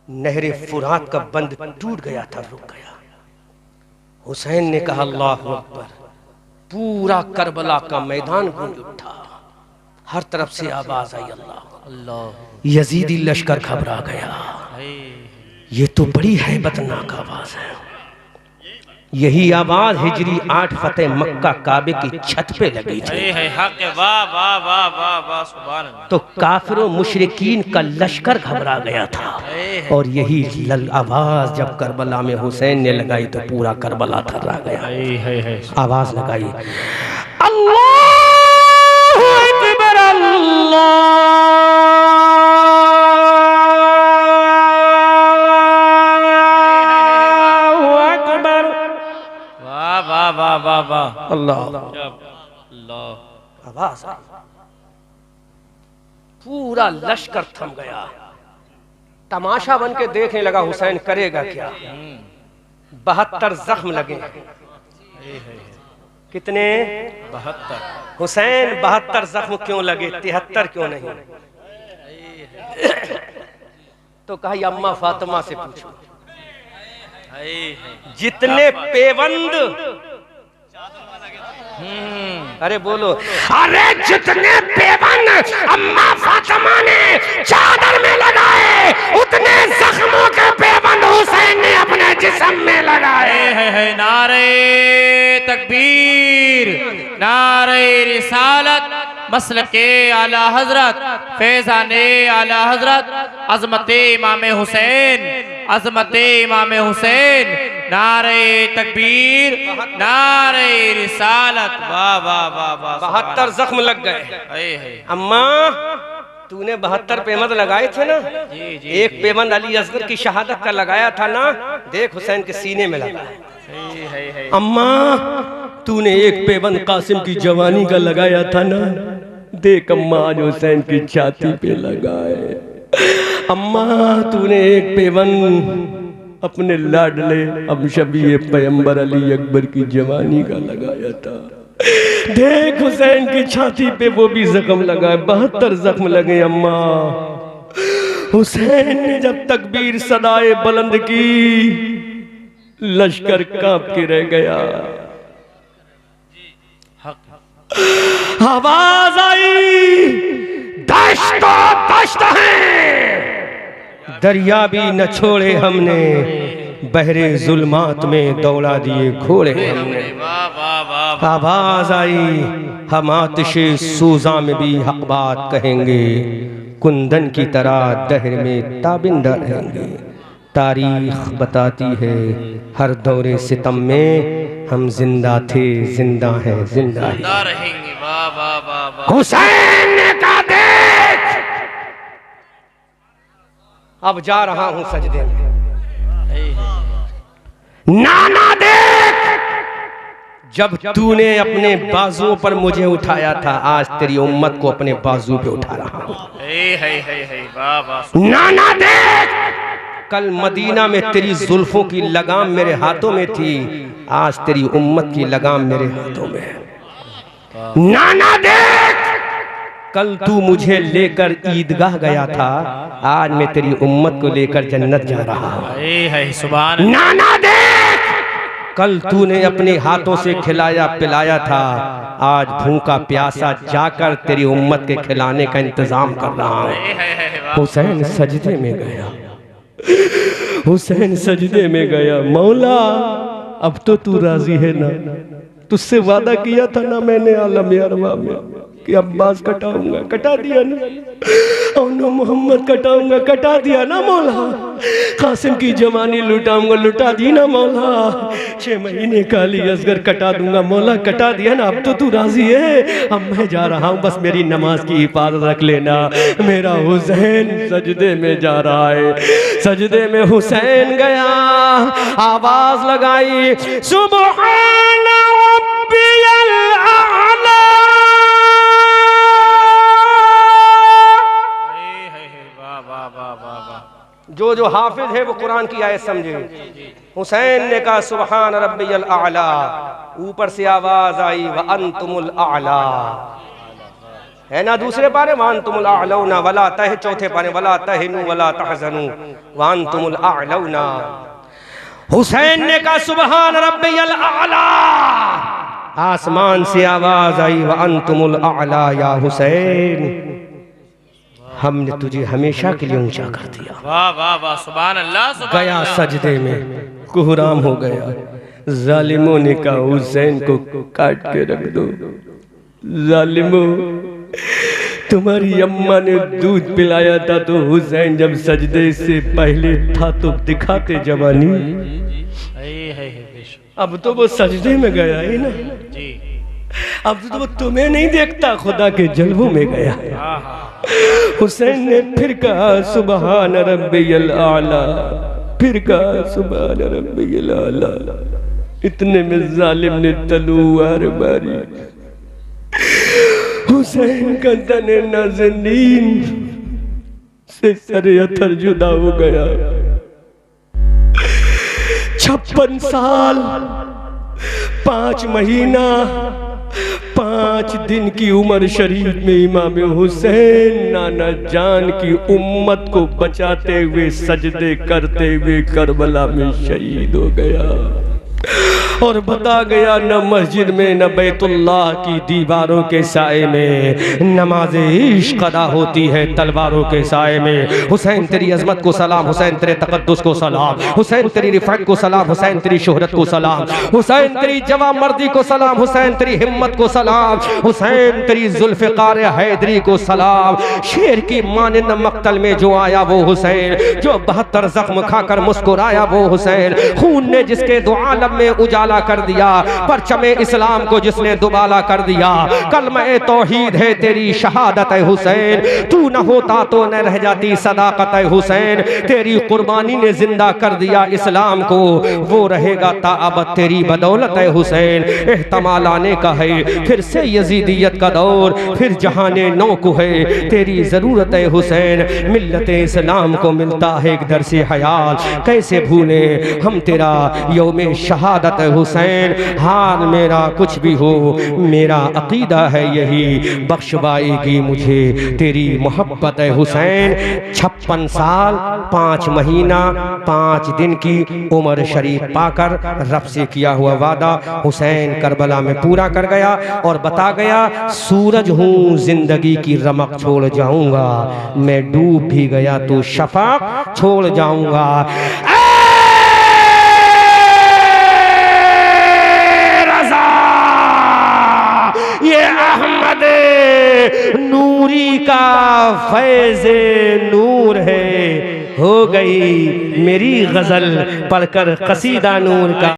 Speaker 1: नहरे फुरात का बंद टूट गया था रुक गया। हुसैन ने कहा अल्लाहु अकबर। पूरा करबला का मैदान गूंज उठा, हर तरफ से आवाज आई अल्लाह अल्लाह। यजीदी लश्कर घबरा गया, ये तो बड़ी हैबतनाक आवाज है। यही आवाज हिजरी 8 फतेह मक्का काबे की छत पे लगी थी।
Speaker 3: वाह वाह वाह वाह वाह सुभान अल्लाह।
Speaker 1: तो काफिरों मुशरिकीन का लश्कर घबरा गया था, और यही आवाज जब करबला में हुसैन ने लगाई तो पूरा करबला थर्रा गया। आवाज लगाई अल्लाहु अकबर अल्लाहु अकबर।
Speaker 3: वाह वाह वाह वाह वाह
Speaker 1: अल्लाह
Speaker 3: अल्लाह।
Speaker 1: आवाज आई, पूरा लश्कर थम गया, तमाशा बन के देखने लगा हुसैन करेगा क्या। 72 जख्म लगे। कितने?
Speaker 3: 72।
Speaker 1: हुसैन 72 जख्म क्यों लगे, 73 क्यों नहीं? तो कहा अम्मा फातिमा से पूछो, जितने पेवंद, अरे बोलो, अरे जितने पेवंद अम्मा फातिमा ने चादर में लगाए, उतने जख्मों के पेवंद हुसैन ने अपने जिस्म में लगाए।
Speaker 3: नारे तकबीर, नारे रिसालत, मसलके आला हजरत, फैजाने आला हजरत, अजमते इमाम हुसैन, अजमते इमाम हुसैन, नारे तकबीर, नारे रिसालत। वाह वाह वाह वाह।
Speaker 1: 72 जख्म लग गए। अम्मा तूने 72 पेवंद लगाए थे ना?
Speaker 3: जी जी।
Speaker 1: एक पेवंद अली असगर की शहादत का लगाया था ना, देख हुसैन के सीने में लगा। अम्मा तूने एक पेवंद कासिम की जवानी का लगाया था ना, देख अम्मा आज हुसैन की छाती पे लगाए। अम्मा तूने एक पेवंद अपने लाडले अबशबी पैगंबर अली अकबर की जवानी का लगाया था, देख हुसैन की छाती पे वो भी जख्म लगा। 72 जख्म लगे अम्मा। हुसैन ने जब तकबीर सदाए बुलंद की, लश्कर कांप के रह गया। आवाज आई दश्तो दश्त है, दरिया भी न छोड़े हमने, बहरे जुल्मात में दौड़ा दिए घोड़े हमने। आवाज आई हम आतिशे सूजा में भी हक बात कहेंगे, कुंदन की तरह दहर में ताबिंदा रहेंगे। तारीख बताती है हर दौरे सितम में हम जिंदा थे, जिंदा हैं, जिंदा रहेंगे।
Speaker 3: वाह वाह वाह वाह।
Speaker 1: हुसैन ने कहा देख अब जा रहा हूं सजदे में। नाना देख जब तूने अपने बाजुओं पर मुझे उठाया था, आज तेरी उम्मत को अपने बाजू पे उठा रहा हूं। नाना देख कल मदीना में तेरी जुल्फों की लगाम मेरे हाथों में थी, आज तेरी उम्मत की लगाम मेरे हाथों में है। नाना देख कल तू मुझे लेकर ईदगाह गया था, आज मैं तेरी उम्मत को लेकर जन्नत जा रहा हूं।
Speaker 3: सुभान
Speaker 1: नाना देख कल तूने अपने हाथों से खिलाया पिलाया था, आज भूखा प्यासा जाकर तेरी उम्मत के खिलाने का इंतजाम कर रहा हूं। हुसैन सजदे में गया, हुसैन सजदे में गया। मौला अब तो तू राजी है ना? तुझसे वादा किया था ना मैंने आलम अरवा में कि अब्बास कटाऊंगा, कटा दिया ना? और ना मोहम्मद कटाऊंगा, कटा दिया ना मौला? कासिम की जवानी लुटाऊंगा, लुटा दी ना मौला? 6 महीने का अली असगर कटा दूंगा मौला, कटा दिया ना? अब तो तू राजी है? अब मैं जा रहा हूँ, बस मेरी नमाज की हिफाजत रख लेना। मेरा हुसैन सजदे में जा रहा है। सजदे में हुसैन गया, आवाज लगाई सुबहान रब्बियल आला। जो हाफिज है वो कुरान की आयत समझे। हुसैन ने कहा सुबहान रब्बियल आला, ऊपर से आवाज आई व अंतुमुल आला, है ना? दूसरे पारे व अंतुमुल आलौना वला तह, चौथे पारे वला तहनु वला तहजनु व अंतुमुल आलौना। हुसैन ने कहा सुबहान रब्बियल आला, आसमान से आवाज आई व अंतुमुल आला या हुसैन, हमने तुझे हमेशा के लिए ऊंचा कर दिया।
Speaker 3: वाह वाह वाह सुभान अल्लाह।
Speaker 1: गया सजदे में, कुहराम हो गया। जालिमों ने कहा हुसैन को काट के रख दो। जालिमों तुम्हारी अम्मा ने दूध पिलाया था तो हुसैन जब सजदे से पहले था तो दिखाते जवानी, अब तो वो सजदे में गया है ना जी। अब तो वो तुम्हें नहीं देखता, खुदा के जलवों में गया है। हुसैन ने फिर कहा सुबहान रब्बियल आला, फिर कहा सुबहान रब्बियल आला। इतने में जालिम ने तलवार मारी, हुसैन का तने नाज़नीन से सरे अथर जुदा हो गया। 56 साल 5 महीना 5 दिन की उम्र शरीफ में इमाम हुसैन नाना जान की उम्मत को बचाते हुए सजदे करते हुए करबला में शहीद हो गया। और बता गया न मस्जिद में न बैतुल्लाह की दीवारों के साए में नमाज इश्क अदा होती है तलवारों के साए में। हुसैन तेरी अजमत को सलाम, हुसैन तेरे तकद्दुस को सलाम, हुसैन तेरी रिफात को सलाम, हुसैन तेरी शोहरत को सलाम, हुसैन तेरी जवा मर्दी को सलाम, हुसैन तेरी हिम्मत को सलाम, हुसैन तेरी जुल्फ़िकार हैदरी को सलाम। शेर की मानिंद मक्तल में जो आया वो हुसैन, जो 72 जख्म खाकर मुस्कुराया वो हुसैन, खून ने जिसके दो आलम में उजाला कर दिया, परचमे इस्लाम को जिसने दुबाला कर दिया। कलमे तौहीद है तेरी शहादत है हुसैन, तू न होता तो न रह जाती सदाकत है हुसैन। तेरी कुर्बानी ने जिंदा कर दिया इस्लाम को, वो रहेगा ताअबद तेरी बदौलत है हुसैन। एहतमाल आने का है फिर से यजीदियत का दौर, फिर जहाने नौ को है तेरी जरूरत है हुसैन। मिल्लत इस्लाम को मिलता है एक दर से हयाल, कैसे भूले हम तेरा यौमे शहादत है हुसैन। हाल मेरा कुछ भी हो मेरा अकीदा है यही, बख्शवाएगी मुझे तेरी मोहब्बत है हुसैन। 56 साल 5 महीना 5 दिन की उम्र शरीफ पाकर रब से किया हुआ वादा हुसैन करबला में पूरा कर गया और बता गया सूरज हूँ जिंदगी की रमक छोड़ जाऊंगा, मैं डूब भी गया तो शफाक छोड़ जाऊंगा। ये अहमद नूरी का फैज़े नूर है, हो गई मेरी गजल पढ़कर कसीदा नूर का।